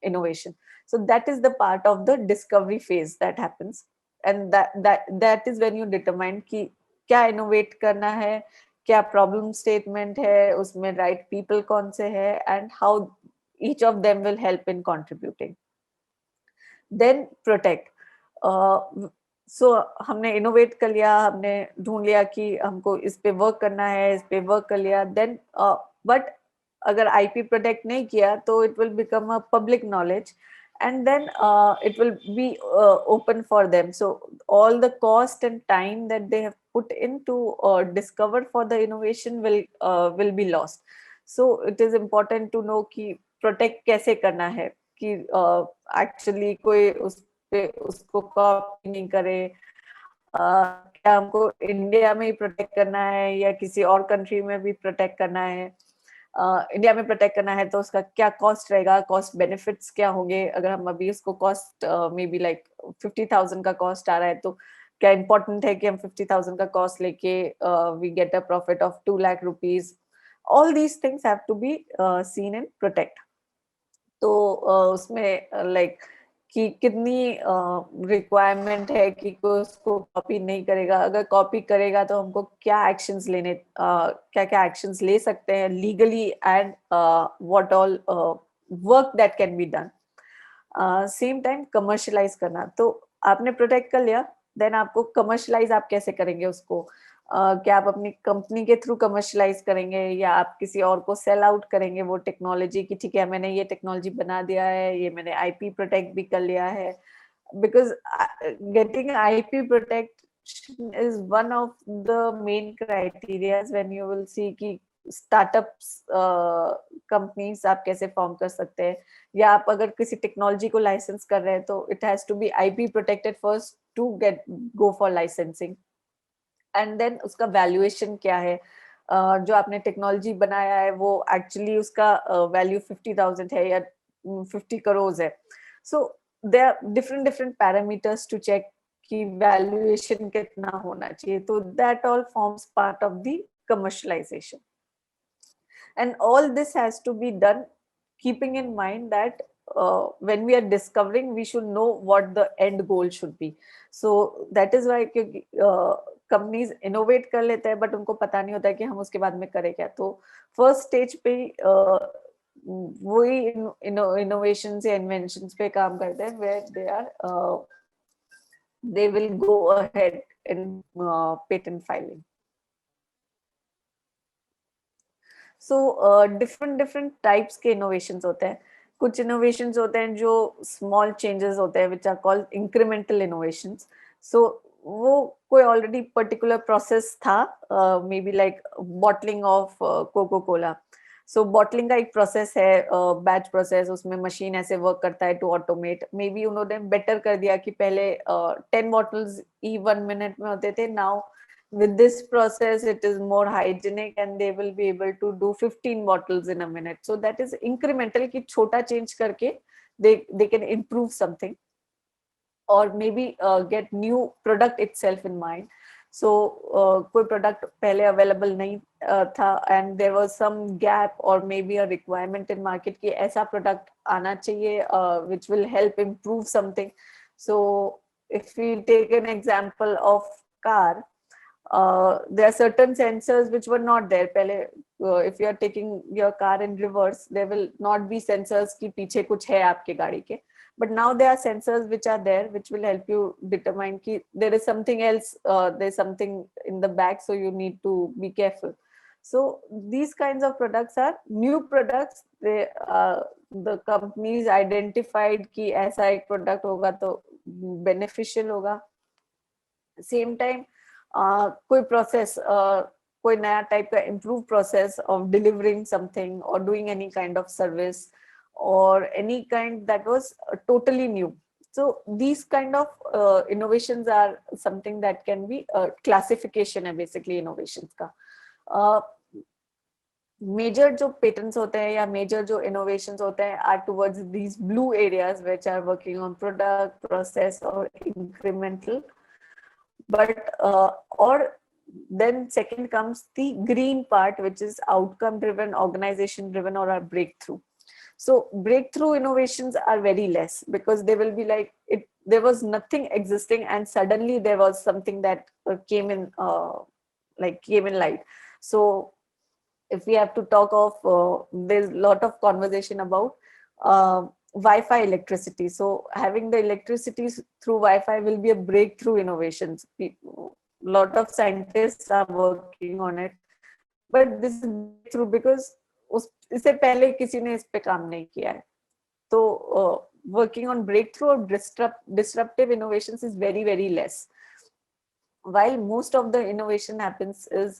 innovation. So that is the part of the discovery phase that happens, and that is when you determine कि क्या इनोवेट करना है, क्या प्रॉब्लम स्टेटमेंट है, उसमें राइट पीपल कौन से है, and how each of them will help in contributing. Then protect. So हमने इनोवेट कर लिया, हमने ढूंढ लिया कि हमको इस पे वर्क करना है, इस पे वर्क कर लिया. देन बट अगर आईपी प्रोटेक्ट नहीं किया तो it will become a public knowledge and then it will be open for them. So all the cost and time that they have put into discover for the innovation will be lost. So it is important to know कि protect कैसे करना है कि actually कोई उस पे उसको copy नहीं करे. क्या हमको इंडिया में ही प्रोटेक्ट करना है या किसी और कंट्री में भी प्रोटेक्ट करना है. इंडिया में प्रोटेक्ट करना है तो उसका क्या कॉस्ट रहेगा, कॉस्ट बेनिफिट्स क्या होंगे. अगर हम अभी उसको कॉस्ट मे बी लाइक 50,000 का कॉस्ट आ रहा है तो क्या इंपॉर्टेंट है कि हम 50,000 का कॉस्ट लेके we get a profit of 2 lakh rupees. All these things have to be seen in protect. तो उसमें लाइक कि कितनी रिक्वायरमेंट है कि कोई उसको कॉपी नहीं करेगा. अगर कॉपी करेगा तो हमको क्या एक्शंस लेने, क्या क्या एक्शंस ले सकते हैं legally, and what all work that can be done. Same time commercialise करना. तो आपने प्रोटेक्ट कर लिया, देन आपको कमर्शलाइज आप कैसे करेंगे उसको. क्या आप अपनी कंपनी के थ्रू कमर्शलाइज करेंगे या आप किसी और को सेल आउट करेंगे वो टेक्नोलॉजी की. ठीक है, मैंने ये टेक्नोलॉजी बना दिया है, ये मैंने आईपी प्रोटेक्ट भी कर लिया है. Because getting IP protection is one of the main criterias when you will see कि स्टार्टअप्स कंपनीज आप कैसे फॉर्म कर सकते हैं. या आप अगर किसी टेक्नोलॉजी को लाइसेंस कर रहे हैं तो it has to be IP protected first to get go for licensing. And then उसका वैल्यूएशन क्या है. जो आपने टेक्नोलॉजी बनाया है वो एक्चुअली उसका वैल्यू 50,000 है या 50 करोड़ है. So there are different parameters to check कि वैल्यूएशन कितना होना चाहिए. तो that all forms part of the commercialization. And all this has to be done keeping in mind that when we are discovering, we should know what the end goal should be. So that is why companies innovate कर लेते हैं but उनको पता नहीं होता है कि हम उसके बाद में करें क्या. तो फर्स्ट स्टेज पे वही इनोवेशन या इन्वेंशन पे काम करते हैं where they will go ahead in patent filing. So different types के इनोवेशंस होते हैं. कुछ इनोवेशंस होते हैं जो स्मॉल चेंजेस होते हैं, which are called incremental innovations. So वो कोई ऑलरेडी पर्टिकुलर प्रोसेस था, may be like bottling of Coca Cola. So bottling का एक प्रोसेस है, बैच प्रोसेस, उसमें मशीन ऐसे वर्क करता है टू ऑटोमेट. मे बी उन्होंने बेटर कर दिया कि पहले 10 बॉटल्स ई 1 मिनट में होते थे. Now with this process it is more hygienic and they will be able to do 15 bottles in a minute. So that is incremental ki chota change karke they can improve something or maybe get new product itself in mind. So koi product pehle available nahi tha and there was some gap or maybe a requirement in market ki aisa product aana chahiye which will help improve something. So if we take an example of car, there are certain sensors which were not there. Pehle, if you are taking your car in reverse, there will not be sensors ki piche kuch hai aapke gaadi ke. But now there are sensors which are there, which will help you determine ki there is something else, there's something in the back, so you need to be careful. So these kinds of products are new products. They the companies identified ki aisa ek product hoga to beneficial hoga. Same time कोई process, कोई नया type का improve process of delivering something और doing any kind of service और any kind that was totally new. So these kind of innovations are something that can be classification है basically innovations का. Major जो patents होते हैं या major जो innovations होते हैं are towards these blue areas which are working on product process और incremental. But or then second comes the green part, which is outcome driven, organization driven, or a breakthrough. So breakthrough innovations are very less because they will be like it, there was nothing existing and suddenly there was something that came in light. So if we have to talk of there's a lot of conversation about Wi-Fi electricity. So having the electricity through Wi-Fi will be a breakthrough innovations. Lot of scientists are working on it, but this is breakthrough because इससे पहले किसी ने इस पे काम नहीं किया है. तो working on breakthrough or disruptive innovations is very very less. While most of the innovation happens is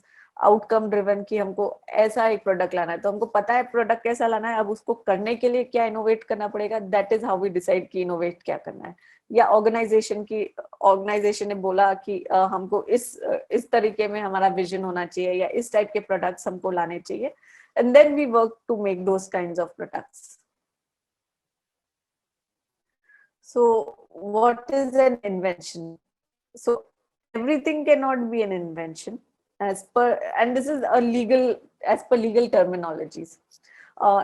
outcome driven कि हमको ऐसा एक प्रोडक्ट लाना है, तो हमको पता है प्रोडक्ट कैसा लाना है, अब उसको करने के लिए क्या इनोवेट करना पड़ेगा. That is how we decide कि इनोवेट क्या करना है. या ऑर्गेनाइजेशन ने बोला कि हमको इस तरीके में हमारा विजन होना चाहिए या इस टाइप के प्रोडक्ट्स हमको लाने चाहिए, and then we work to make those kinds of products. So what is an invention? So everything cannot be an invention as per, and this is a legal, as per legal terminologies.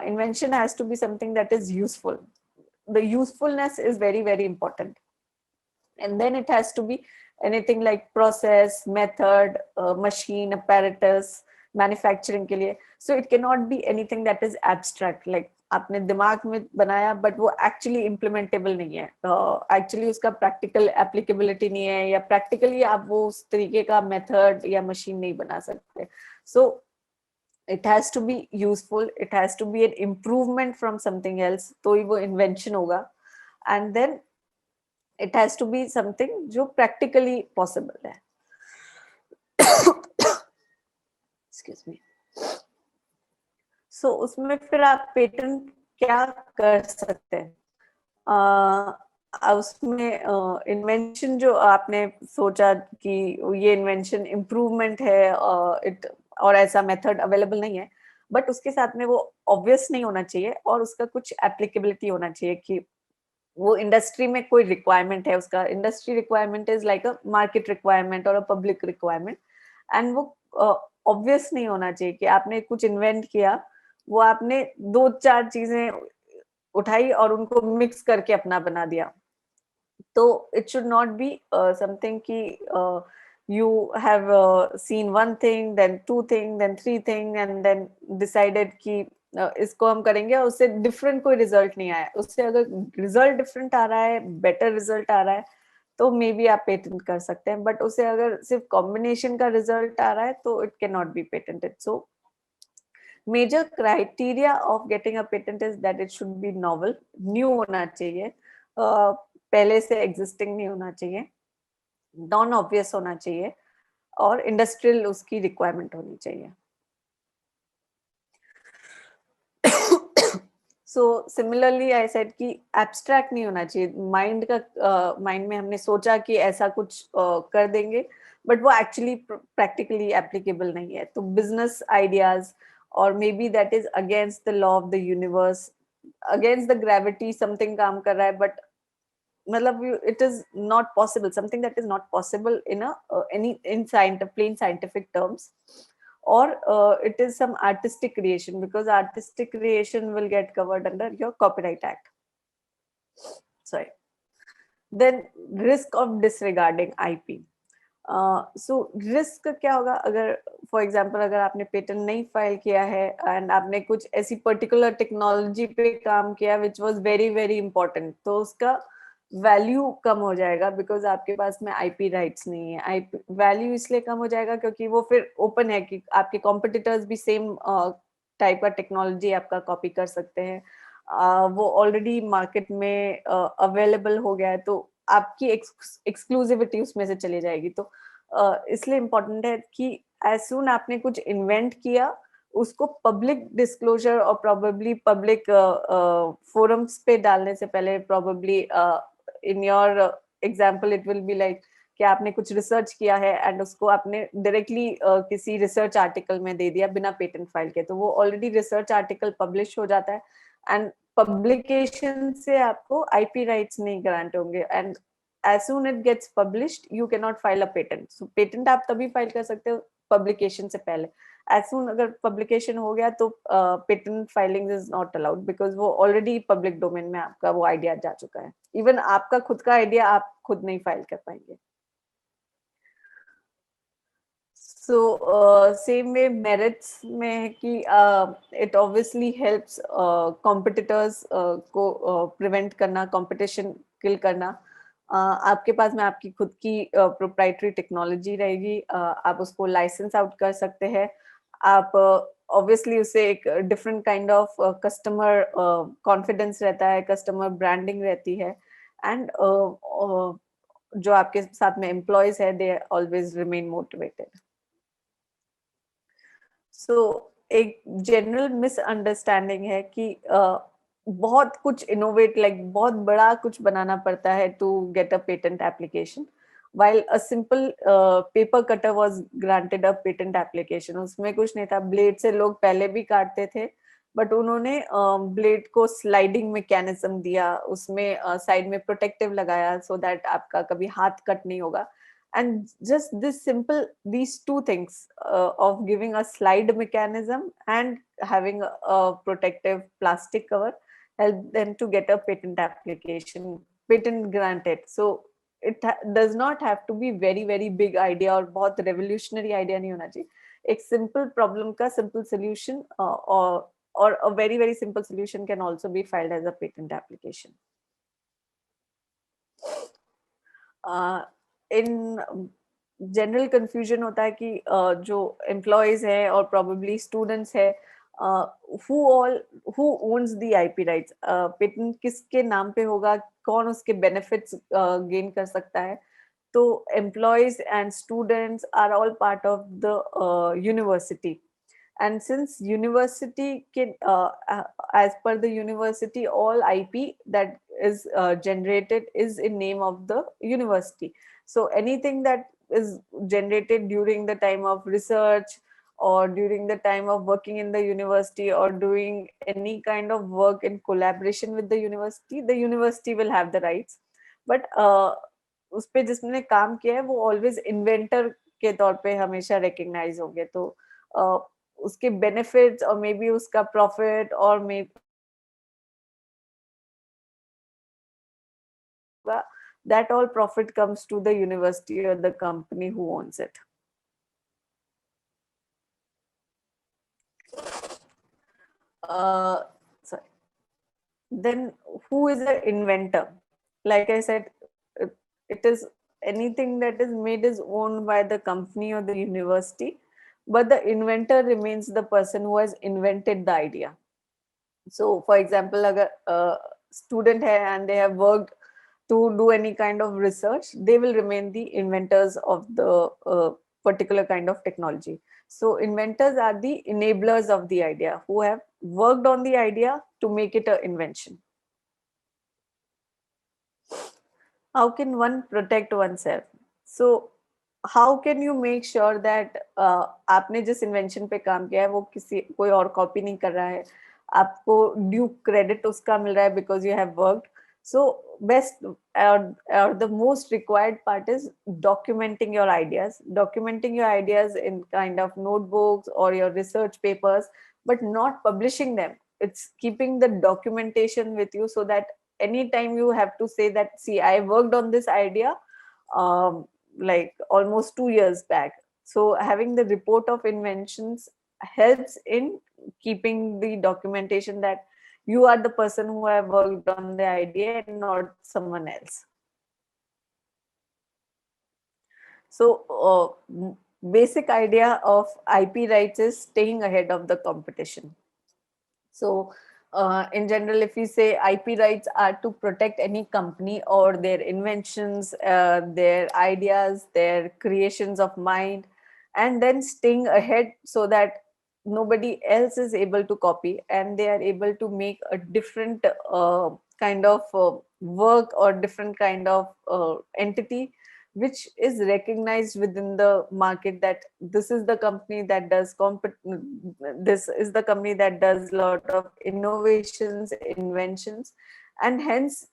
Invention has to be something that is useful. The usefulness is very very important, and then it has to be anything like process, method, machine, apparatus, manufacturing के लिए. So it cannot be anything that is abstract, like आपने दिमाग में बनाया but वो actually implementable नहीं है, actually उसका प्रैक्टिकल एप्लीकेबिलिटी नहीं है, या प्रैक्टिकली आप वो उस तरीके का मेथड या मशीन नहीं बना सकते. So it has to be useful, it has to be an improvement from something else, तो ही वो इन्वेंशन होगा. And then it has to be something जो प्रैक्टिकली पॉसिबल है. Excuse me. सो उसमें फिर आप पेटेंट क्या कर सकते हैं? उसमें इन्वेंशन जो आपने सोचा कि ये इन्वेंशन इम्प्रूवमेंट है, इट और ऐसा मेथड अवेलेबल नहीं है, बट उसके साथ में वो ऑब्वियस नहीं होना चाहिए और उसका कुछ एप्लीकेबिलिटी होना चाहिए कि वो इंडस्ट्री में कोई रिक्वायरमेंट है. उसका industry requirement is like a market requirement और अ पब्लिक रिक्वायरमेंट, एंड वो ऑब्वियस नहीं होना चाहिए कि आपने कुछ इन्वेंट किया, वो आपने 2-4 चीजें उठाई और उनको मिक्स करके अपना बना दिया. तो it should not be something कि you have seen one thing, then 2 thing, then 3 thing, and then decided कि इसको हम करेंगे और उससे डिफरेंट कोई रिजल्ट नहीं आया. उससे अगर रिजल्ट डिफरेंट आ रहा है, बेटर रिजल्ट आ रहा है, तो मे बी आप पेटेंट कर सकते हैं, बट उसे अगर सिर्फ कॉम्बिनेशन का रिजल्ट आ रहा है तो it can not be patented. So major criteria of getting a patent is that it should be novel, new होना चाहिए, पहले से existing नहीं होना चाहिए, non obvious होना चाहिए, और industrial उसकी requirement होनी चाहिए. So similarly I said कि abstract नहीं होना चाहिए, mind में हमने सोचा कि ऐसा कुछ कर देंगे, but वो actually practically applicable नहीं है. तो business ideas, or maybe that is against the law of the universe, against the gravity something काम कर रहा है, but मतलब it is not possible, something that is not possible in plain scientific terms, or it is some artistic creation, because artistic creation will get covered under your Copyright Act. Sorry. Then risk of disregarding IP. So risk क्या होगा, अगर for example अगर आपने patent नहीं file किया है and आपने कुछ ऐसी particular टेक्नोलॉजी पे काम किया which was very very important, तो उसका वैल्यू कम हो जाएगा बिकॉज आपके पास में आईपी राइट्स नहीं है. आईपी वैल्यू इसलिए कम हो जाएगा क्योंकि वो फिर ओपन है कि आपके कॉम्पिटिटर्स भी सेम टाइप का टेक्नोलॉजी आपका कॉपी कर सकते हैं. वो ऑलरेडी मार्केट में अवेलेबल हो गया है, तो आपकी एक्सक्लूसिविटी उसमें से चली जाएगी. तो इसलिए इम्पोर्टेंट है कि एज सून आपने कुछ इन्वेंट किया, उसको पब्लिक डिस्क्लोजर और प्रोबेबली पब्लिक फोरम्स पे डालने से पहले, probably in your example it will be like कि आपने कुछ रिसर्च किया है एंड उसको आपने डायरेक्टली किसी रिसर्च आर्टिकल में दे दिया बिना पेटेंट फाइल के, तो वो ऑलरेडी रिसर्च आर्टिकल पब्लिश हो जाता है एंड पब्लिकेशन से आपको आईपी राइट्स नहीं ग्रांट होंगे. And as soon it gets published you cannot file a patent. So patent आप तभी फाइल कर सकते हो publication से पहले. As soon अगर publication हो गया तो patent filing is not allowed because वो already public domain में आपका वो idea जा चुका है. Even आपका खुद का idea आप खुद नहीं फाइल कर पाएंगे. So same way merits में है कि it obviously helps competitors को prevent करना, competition kill करना. आपके पास में आपकी खुद की प्रोप्राइटरी टेक्नोलॉजी रहेगी, आप उसको लाइसेंस आउट कर सकते हैं. आप ऑब्वियसली उससे एक different kind of customer confidence रहता है, कस्टमर ब्रांडिंग रहती है, एंड जो आपके साथ में एम्प्लॉयज है दे ऑलवेज रिमेन मोटिवेटेड. सो एक जनरल मिसअंडरस्टैंडिंग है कि बहुत कुछ इनोवेट लाइक बहुत बड़ा कुछ बनाना पड़ता है to get a patent application, while a simple paper cutter was granted a patent application. उसमें कुछ नहीं था, ब्लेड से लोग पहले भी काटते थे, बट उन्होंने ब्लेड को स्लाइडिंग मैकेनिज्म दिया, उसमें साइड में प्रोटेक्टिव लगाया सो दैट आपका कभी हाथ कट नहीं होगा. And just this simple, these two things of giving a slide mechanism and having a protective plastic cover help them to get a patent application, patent granted. So it does not have to be very very big idea और बहुत revolutionary idea नहीं होना चाहिए. एक simple problem का simple solution or a very very simple solution can also be filed as a patent application. In general confusion होता है कि जो एम्प्लॉयज है और प्रोबेबली स्टूडेंट्स है, who owns the IP rights, patent किसके नाम पे होगा, कौन उसके बेनिफिट्स गेन कर सकता है. तो employees and students are all part of the university, and since university can as per the university all IP that is generated is in name of the university. So anything that is generated during the time of research or during the time of working in the university or doing any kind of work in collaboration with the university will have the rights. But उस पे जिसने काम किया है वो always inventor के तौर पे हमेशा recognize होंगे. तो उसके बेनिफिट्स और मे बी उसका प्रॉफिट और मे that all profit comes to the university or the company who owns it. Sorry. Then who is the inventor? Like I said, it is anything that is made is owned by the company or the university, but the inventor remains the person who has invented the idea. So for example, agar student hai and they have worked to do any kind of research, they will remain the inventors of the particular kind of technology. So inventors are the enablers of the idea, who have worked on the idea to make it an invention. How can one protect oneself? So how can you make sure that आपने जिस invention पे काम किया है वो किसी कोई और copy नहीं कर रहा है, आपको due credit उसका मिल रहा है because you have worked. So best or the most required part is documenting your ideas, in kind of notebooks or your research papers, but not publishing them. It's keeping the documentation with you so that anytime you have to say that, see, I worked on this idea like almost 2 years back. So having the report of inventions helps in keeping the documentation that you are the person who have worked on the idea and not someone else. So basic idea of IP rights is staying ahead of the competition. So in general, if we say IP rights are to protect any company or their inventions, their ideas, their creations of mind, and then staying ahead so that nobody else is able to copy and they are able to make a different kind of work or different kind of entity which is recognized within the market, that this is the company that does this is the company that does a lot of innovations, inventions, and hence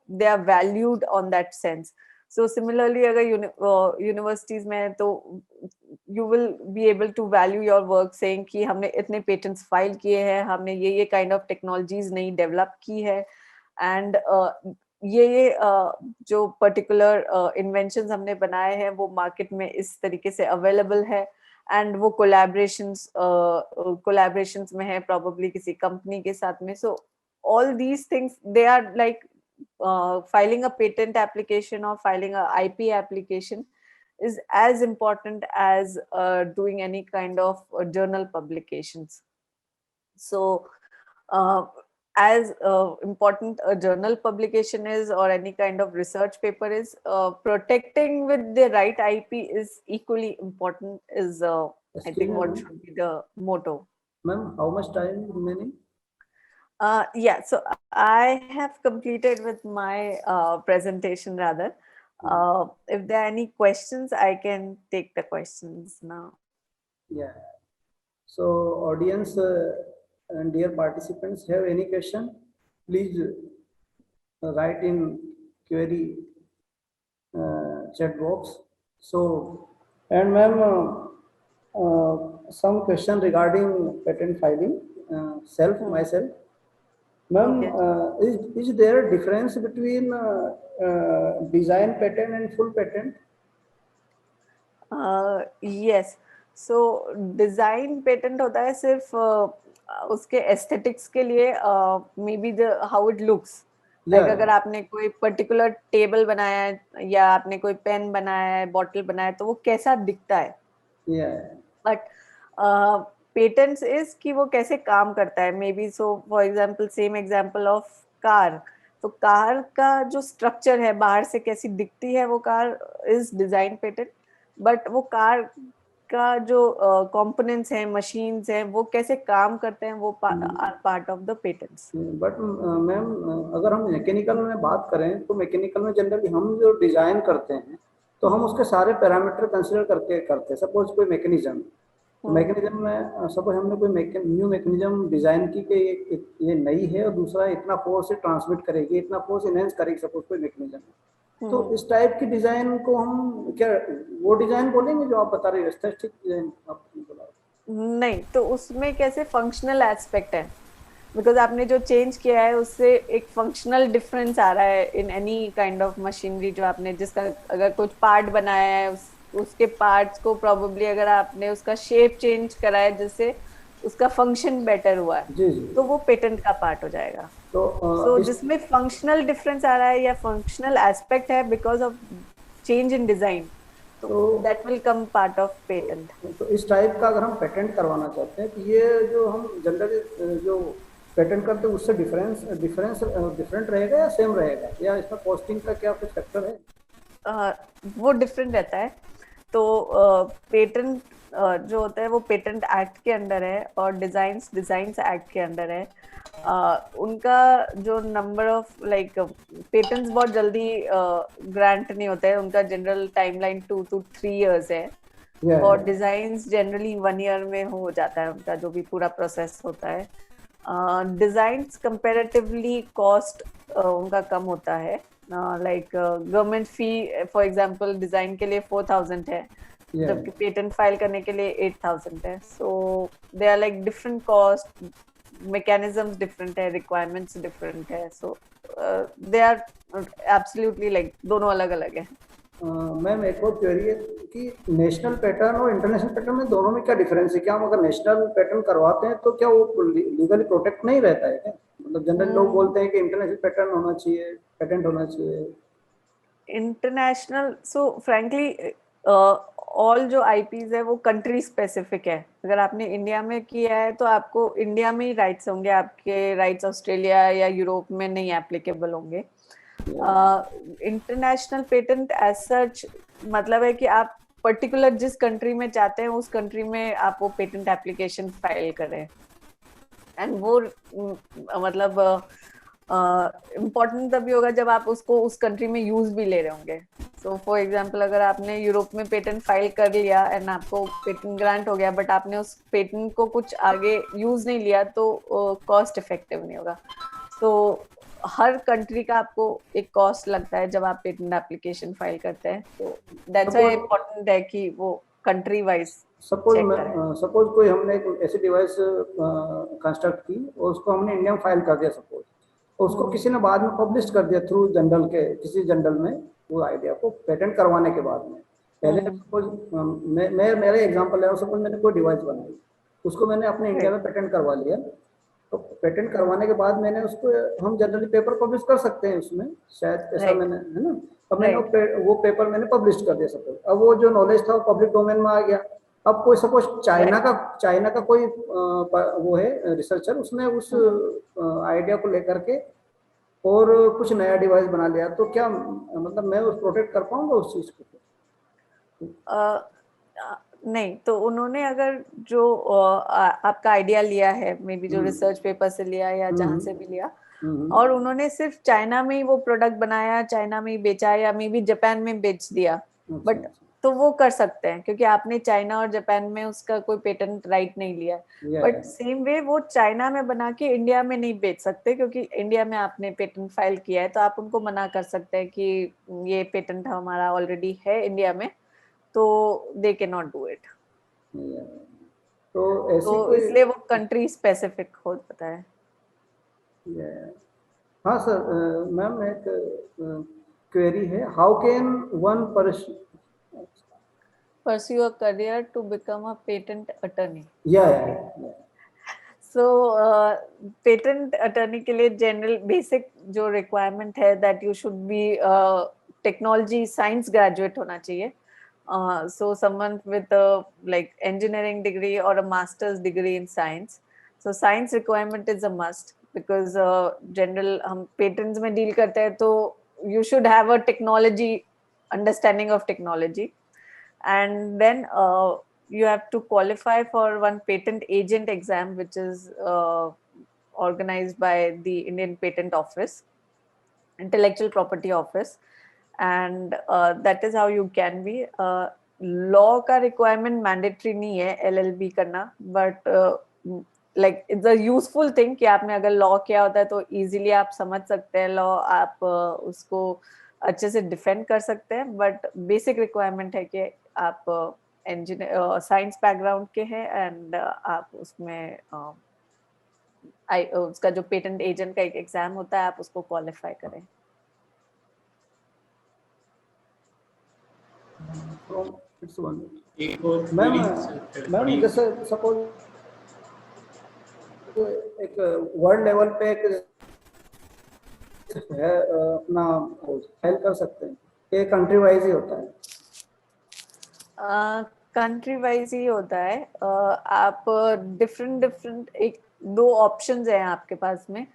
they are valued on that sense. So similarly, agar universities mein to you will be able to value your work saying कि हमने इतने patents file किए हैं, हमने ये kind of technologies नई develop की है, and ये जो particular inventions हमने बनाए हैं वो market में इस तरीके से available है, and वो collaborations में है probably किसी company के साथ में. So all these things, they are like filing a patent application or filing a IP application is as important as doing any kind of journal publications. So as important a journal publication is or any kind of research paper is, protecting with the right IP is equally important, is I think what should be the motto. Ma'am, how much time remaining? Yeah, so I have completed with my presentation rather. If there are any questions, I can take the questions now. Yeah. So audience and dear participants, have any question? Please write in query chat box. So, and ma'am, some question regarding patent filing, myself. Ma'am, is there a difference between design patent and full patent? Yes. So design patent होता है सिर्फ उसके aesthetics के लिए, maybe the how it looks. Like अगर आपने कोई particular table बनाया है या आपने कोई pen बनाया है, bottle बनाया है, तो वो कैसा दिखता है. Yeah. But patents is कि वो कैसे काम करता है. Maybe so for example, same example of car. तो कार का जो structure है, बाहर से कैसी दिखती है वो car is design patent. But वो कार का जो कंपोनेंट्स हैं, मशीन्स हैं, वो कैसे काम करते हैं, वो part of the patents. But ma'am, अगर हम मैकेनिकल में बात करें तो मैकेनिकल में जनरली हम जो डिजाइन करते हैं तो हम उसके सारे पैरामीटर कंसीडर करके करते हैं. सपोज कोई मैकेनिज्म में सपोज हमने कोई न्यू मैकेनिज्म डिजाइन की कि ये नई है और दूसरा इतना फोर्स से ट्रांसमिट करेगी, इतना फोर्स इनहेंस करेगी, सपोज कोई मैकेनिज्म. तो इस टाइप की डिजाइन को हम क्या वो डिजाइन बोलेंगे जो आप बता रहे हो, एस्थेटिक डिजाइन आपने बोला? नहीं, तो उसमें कैसे फंक्शनल एस्पेक्ट है, बिकॉज आपने जो चेंज किया है उससे एक फंक्शनल डिफरेंस आ रहा है in any kind of machinery जो आपने, जिसका अगर कुछ पार्ट बनाया है उसके पार्ट्स को प्रोबेबली अगर आपने उसका शेप चेंज करा है जिससे उसका फंक्शन बेटर हुआ है, जी. तो वो पेटेंट का पार्ट हो जाएगा. तो जिसमें फंक्शनल डिफरेंस आ रहा है या फंक्शनल एस्पेक्ट है because of change in design, तो that will come part of patent. तो इस टाइप का अगर हम पेटेंट करवाना चाहते हैं तो ये जो हम जनरली जो पेटेंट करते हैं उससे डिफरेंट रहेगा या सेम रहेगा, या इसमें कॉस्टिंग का क्या कुछ फैक्टर है? वो डिफरेंट रहता है। तो पेटेंट जो होता है वो पेटेंट एक्ट के अंडर है और डिजाइंस एक्ट के अंडर है। उनका जो नंबर ऑफ लाइक पेटेंट्स बहुत जल्दी ग्रांट नहीं होता है, उनका जनरल टाइमलाइन 2 to 3 years है। और डिजाइन्स जनरली 1 year में हो जाता है उनका जो भी पूरा प्रोसेस होता है। डिजाइन्स कंपैरेटिवली कॉस्ट उनका कम होता है। Like government fee for example design के लिए 4,000 है, जबकि पेटेंट फाइल करने के लिए 8,000 है। So they are like different cost, mechanisms different है, रिक्वायरमेंट्स डिफरेंट है। So they are absolutely like दोनों अलग अलग है। मैम एक और क्वेरी है कि नेशनल पैटर्न और इंटरनेशनल पैटर्न में दोनों में क्या डिफरेंस है? क्या हम अगर नेशनल पैटर्न करवाते हैं तो क्या वो लीगली प्रोटेक्ट नहीं रहता है क्या? मतलब जनरल लोग बोलते हैं कि इंटरनेशनल पैटर्न होना चाहिए, पेटेंट होना चाहिए। इंटरनेशनल, सो फ्रैंकली ऑल जो आईपीज है वो कंट्री स्पेसिफिक है। अगर आपने इंडिया में किया है तो आपको इंडिया में ही राइट्स होंगे, आपके राइट्स ऑस्ट्रेलिया या यूरोप में नहीं एप्लीकेबल होंगे। इंटरनेशनल पेटेंट एज सच मतलब है कि आप पर्टिकुलर जिस कंट्री में चाहते हैं उस कंट्री में आप वो पेटेंट एप्लीकेशन फाइल करें। एंड वो मतलब इम्पोर्टेंट तभी होगा जब आप उसको उस कंट्री में यूज भी ले रहे होंगे। सो फॉर एग्जांपल अगर आपने यूरोप में पेटेंट फाइल कर लिया एंड आपको पेटेंट ग्रांट हो गया बट आपने उस पेटेंट को कुछ आगे यूज नहीं लिया तो कॉस्ट इफेक्टिव नहीं होगा। तो हर कंट्री का आपको एक कॉस्ट लगता है जब आप पेटेंट एप्लीकेशन फाइल करते हैं। तो दैट्स व्हाई इम्पोर्टेंट है कि वो कंट्री वाइज सपोज कोई हमने एक ऐसी डिवाइस कंस्ट्रक्ट की और उसको हमने इंडिया में फाइल कर दिया सपोज, उसको किसी ने बाद में पब्लिश कर दिया थ्रू जर्नल के किसी जर्नल में वो आइडिया को पेटेंट करवाने के बाद में। पहले सपोज मैं मेरा एग्जांपल है, सपोज मैंने कोई डिवाइस बनाई, उसको मैंने अपने इंडिया में पेटेंट करवा लिया, तो पेटेंट करवाने के बाद मैंने उसको हम जनरली पेपर पब्लिश कर सकते हैं उसमें, शायद ऐसा मैंने है ना। अब मैंने वो पेपर मैंने पब्लिश कर दिया सपोज, अब वो जो नॉलेज था वो पब्लिक डोमेन में आ गया। अब कोई सपोज चाइना का कोई वो है रिसर्चर, उसने उस आइडिया को लेकर के और कुछ नया डिवाइस बना लिया, तो क्या मतलब मैं उस प्रोटेक्ट कर पाऊंगा उस चीज को? नहीं, तो उन्होंने अगर जो आपका आइडिया लिया है, मे बी जो रिसर्च पेपर से लिया या जहां से भी लिया, और उन्होंने सिर्फ चाइना में ही वो प्रोडक्ट बनाया, चाइना में ही बेचा या मे बी जापान में बेच दिया, बट तो वो कर सकते हैं क्योंकि आपने चाइना और जापान में उसका कोई पेटेंट राइट नहीं लिया। बट सेम वे वो चाइना में बना के इंडिया में नहीं बेच सकते क्योंकि इंडिया में आपने पेटेंट फाइल किया है, तो आप उनको मना कर सकते हैं कि ये पेटेंट हमारा ऑलरेडी है इंडिया में, तो they can not do it. तो इसलिए वो कंट्री स्पेसिफिक होता है। हाँ सर, मैम एक क्वेरी है, how can one pursue a career to become a patent attorney? Yeah. So patent attorney के लिए general basic जो requirement है that you should be technology science graduate होना चाहिए। So someone with a like engineering degree or a master's degree in science. So science requirement is a must because general हम patents में deal करते हैं तो you should have a technology understanding of technology. And then you have to qualify for one patent agent exam, which is organized by the Indian Patent Office, Intellectual Property Office, and that is how you can be. Law का requirement mandatory नहीं है LLB करना, but like it's a useful thing कि आपने अगर law किया होता है तो easily आप समझ सकते हैं law, आप उसको अच्छे से डिफेंड कर सकते हैं। बट बेसिक रिक्वायरमेंट है कि आप इंजीनियर साइंस बैकग्राउंड के हैं एंड आप उसमें उसका जो पेटेंट एजेंट का एक एग्जाम होता है आप उसको क्वालिफाई करें। मैम जैसे सपोज एक वर्ल्ड लेवल पे एक है अपना फाइल कर सकते हैं, ये कंट्री वाइज ही होता है। कंट्री वाइज ही होता है। आप डिफरेंट एक दो ऑप्शंस हैं आपके पास में,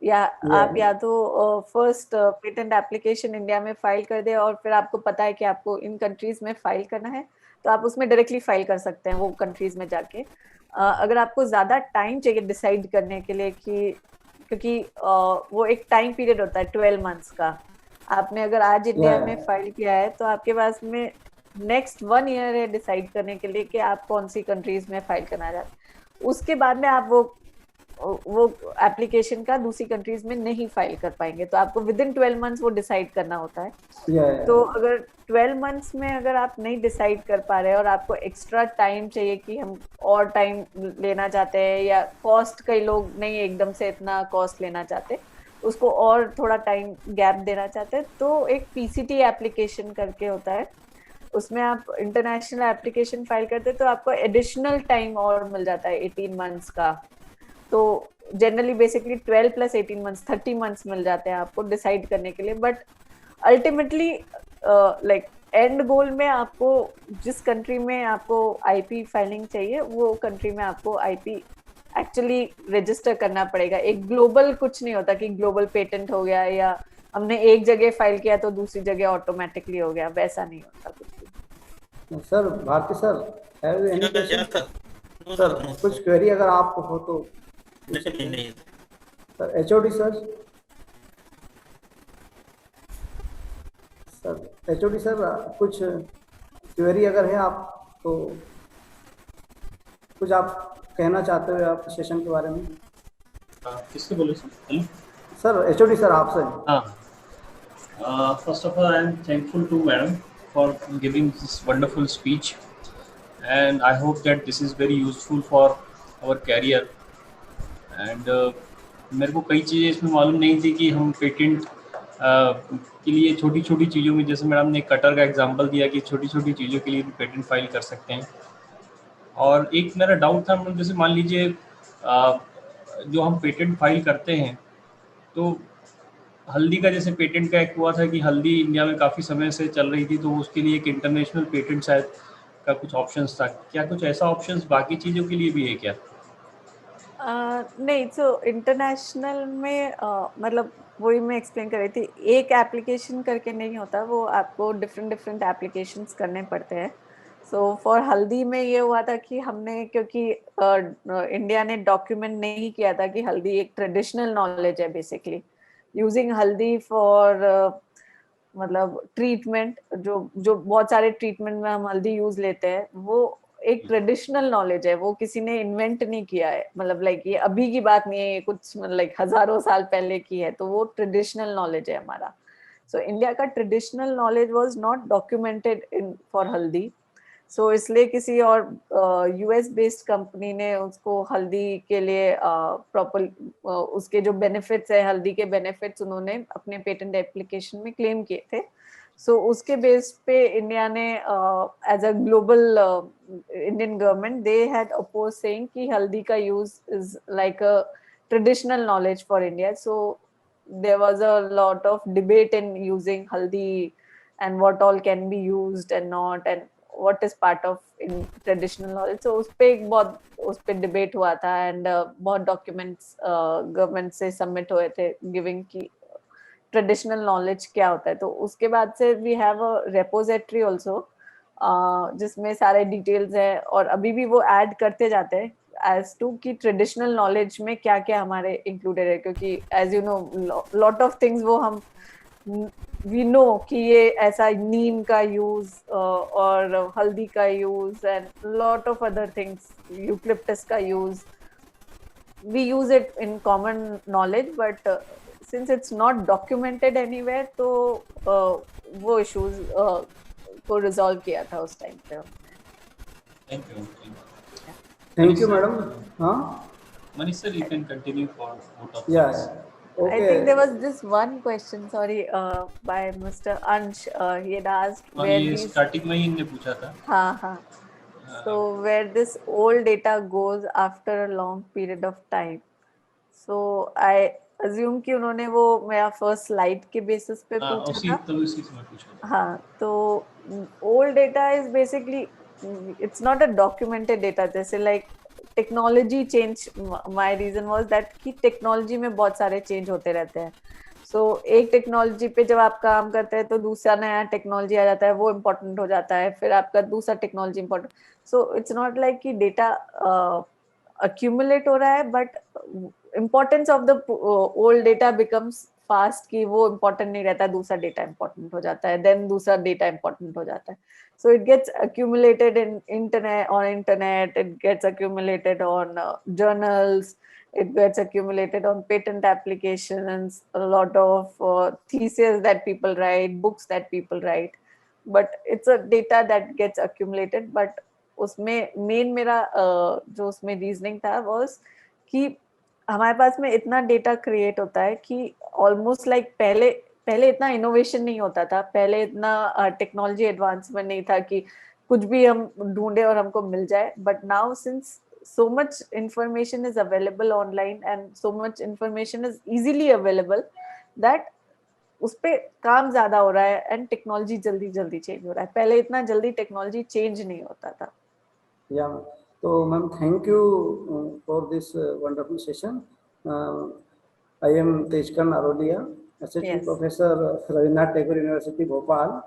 या आप या तो फर्स्ट पेटेंट एप्लीकेशन इंडिया में फाइल कर दे और फिर आपको पता है कि आपको इन कंट्रीज में फाइल करना है तो आप उसमें डायरेक्टली फाइल कर सकते हैं वो कंट्रीज में जाके। अगर आपको ज्यादा टाइम चाहिए डिसाइड करने के लिए कि क्योंकि वो एक टाइम पीरियड होता है 12 मंथ्स का। आपने अगर आज इंडिया में फाइल किया है तो आपके पास में नेक्स्ट 1 ईयर है डिसाइड करने के लिए कि आप कौन सी कंट्रीज में फाइल करना चाहते हैं। उसके बाद में आप वो एप्लीकेशन का दूसरी कंट्रीज में नहीं फाइल कर पाएंगे, तो आपको विद इन 12 मंथ्स वो डिसाइड करना होता है। तो अगर 12 मंथ्स में अगर आप नहीं डिसाइड कर पा रहे और आपको एक्स्ट्रा टाइम चाहिए कि हम और टाइम लेना चाहते हैं, या कॉस्ट, कई लोग नहीं एकदम से इतना कॉस्ट लेना चाहते, उसको और थोड़ा टाइम गैप देना चाहते हैं, तो एक पीसीटी एप्लीकेशन करके होता है, उसमें आप इंटरनेशनल एप्लीकेशन फाइल करते हैं तो आपको एडिशनल टाइम और मिल जाता है 18 मंथ्स का। तो generally basically 12 plus 18 months 30 months मिल जाते हैं आपको डिसाइड करने के लिए। But ultimately like end goal में आपको जिस कंट्री में आपको आईपी फाइलिंग चाहिए वो कंट्री में आपको आईपी एक्चुअली रजिस्टर करना पड़ेगा। एक ग्लोबल कुछ नहीं होता कि ग्लोबल पेटेंट हो गया या हमने एक जगह फाइल किया तो दूसरी जगह ऑटोमेटिकली हो गया, वैसा नहीं होता कुछ भी। Sir Bharti sir, have you any question sir? कुछ क्वेरी अगर आपको हो तो नहीं sir. HOD sir, HOD sir कुछ क्वेरी अगर है आप तो कुछ आप कहना चाहते हो आप सेशन के बारे में? किससे बोले सर? सर एचओडी सर आपसे। हाँ, first of all I am thankful to madam for giving this wonderful speech and I hope that this is very useful for our career and मेरे को कई चीज़ें इसमें मालूम नहीं थी कि हम पेटेंट के लिए छोटी छोटी चीज़ों में, जैसे मैडम ने कटर का एग्जांपल दिया कि छोटी छोटी चीज़ों के लिए भी पेटेंट फाइल कर सकते हैं। और एक मेरा डाउट था मैडम, जैसे मान लीजिए जो हम पेटेंट फाइल करते हैं तो हल्दी का जैसे पेटेंट का एक हुआ था कि हल्दी इंडिया में काफ़ी समय से चल रही थी तो उसके लिए एक इंटरनेशनल पेटेंट शायद का कुछ ऑप्शंस था, क्या कुछ ऐसा ऑप्शंस बाकी चीज़ों के लिए भी है क्या? नहीं, तो इंटरनेशनल में मतलब वही मैं एक्सप्लेन कर रही थी, एक एप्लीकेशन करके नहीं होता, वो आपको डिफरेंट एप्लीकेशंस करने पड़ते हैं। सो फॉर हल्दी में ये हुआ था कि हमने, क्योंकि इंडिया ने डॉक्यूमेंट नहीं किया था कि हल्दी एक ट्रेडिशनल नॉलेज है बेसिकली, यूजिंग हल्दी फॉर मतलब ट्रीटमेंट, जो बहुत सारे ट्रीटमेंट में हम हल्दी यूज लेते हैं, वो एक ट्रेडिशनल नॉलेज है, वो किसी ने इन्वेंट नहीं किया है, मतलब लाइक ये अभी की बात नहीं है, ये कुछ लाइक हजारों साल पहले की है, तो वो ट्रेडिशनल नॉलेज है हमारा। सो इंडिया का traditional knowledge was not documented in for हल्दी। सो इसलिए किसी और यूएस बेस्ड कंपनी ने उसको हल्दी के लिए प्रॉपर उसके जो बेनिफिट्स है, हल्दी के बेनिफिट्स उन्होंने अपने पेटेंट एप्लीकेशन में क्लेम किए थे। सो उसके बेस पे इंडिया ने as a global Indian government they had oppose saying कि हल्दी का use is like a traditional knowledge for India. So there was a lot of debate in using haldi and what all can be used and not, and what is part of in traditional knowledge. So उस पे एक बहुत उस पे debate हुआ था and बहुत documents government से सबमिट हुए थे गिविंग की ट्रेडिशनल नॉलेज क्या होता है। तो उसके बाद से we have a repository also जिसमें सारे डिटेल्स हैं, और अभी भी वो ऐड करते जाते हैं एज टू कि ट्रेडिशनल नॉलेज में क्या क्या हमारे इंक्लूडेड है, क्योंकि as you know lot of things वो हम वी नो कि ये ऐसा नीम का यूज और हल्दी का use and lot of other things, eucalyptus का use, we use it in common knowledge, but since it's not documented anywhere, तो वो issues को resolve किया था उस टाइम पे। Thank you madam. हाँ Manish sir, you can continue for both of या us. Okay. I think there was just one question, sorry, by Mr. Ansh. He had asked where ये these, starting में ही इनने पूछा था। हाँ, so where this old data goes after a long period of time. So assume कि उन्होंने वो मेरा फर्स्ट स्लाइड के बेसिस पे पूछा था। उसी से मैं पूछा था। हाँ, तो old data is basically it's not a documented data, जैसे like technology change, my reason was that कि टेक्नोलॉजी में बहुत सारे चेंज होते रहते हैं। सो एक टेक्नोलॉजी पे जब आप काम करते हैं तो दूसरा नया टेक्नोलॉजी आ जाता है, वो इम्पोर्टेंट हो जाता है, फिर आपका दूसरा technology important. So it's not like कि डेटा अक्यूमुलेट हो रहा है, but importance of the old data becomes fast, कि वो इम्पोर्टेंट नहीं रहता, दूसरा डेटा इम्पोर्टेंट हो जाता है, देन दूसरा डेटा इम्पोर्टेंट हो जाता है। So it gets accumulated in internet, it gets accumulated on journals, it gets accumulated on patent applications, a lot of theses that people write, books that people write, but it's a data that gets accumulated. But उसमें main मेरा जो उसमें reasoning था was कि हमारे पास में इतना data create होता है कि ऑलमोस्ट लाइक पहले इतना इनोवेशन नहीं होता था, पहले इतना टेक्नोलॉजी एडवांसमेंट नहीं था कि कुछ भी हम ढूंढे और हमको मिल जाए। But now since so much information is available online and so much information is easily available that उस पे काम ज्यादा हो रहा है एंड टेक्नोलॉजी जल्दी जल्दी चेंज हो रहा है, पहले इतना जल्दी टेक्नोलॉजी चेंज नहीं होता था। Yeah. So, ma'am, thank you for this wonderful session. I am Tejkan Arodia, Assistant Yes. Professor Rabindranath Tagore University, Bhopal.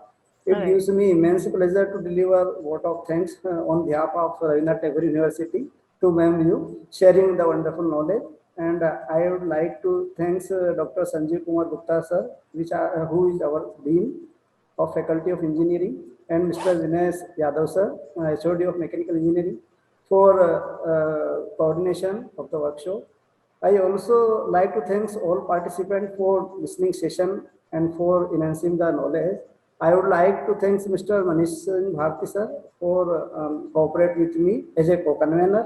It Alright. gives me immense pleasure to deliver vote of thanks on behalf of Rabindranath Tagore University to ma'am you sharing the wonderful knowledge. And I would like to thank Dr. Sanjeev Kumar Gupta sir, who is our Dean of Faculty of Engineering, and Mr. Vinesh Yadav sir, HOD of Mechanical Engineering, for coordination of the workshop. I also like to thank all participants for listening session and for enhancing the knowledge. I would like to thank Mr. Manish Bharti sir for cooperate with me as a co-convener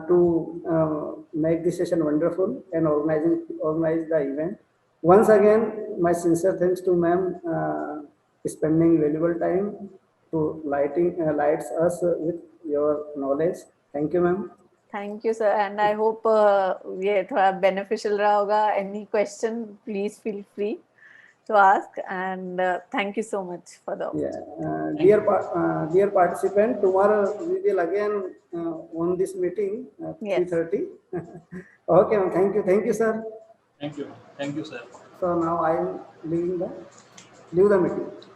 to make this session wonderful and organize the event. Once again, my sincere thanks to ma'am spending valuable time to lights us with your knowledge. Thank you, ma'am. Thank you sir, and I hope ये थोड़ा beneficial रहा होगा। Any question please feel free to ask, and thank you so much for the opportunity. Yeah, dear participant, tomorrow we will again on this meeting at Yes. 3:30. Okay, ma'am. Thank you, sir. Thank you, sir. So now I am leave the meeting.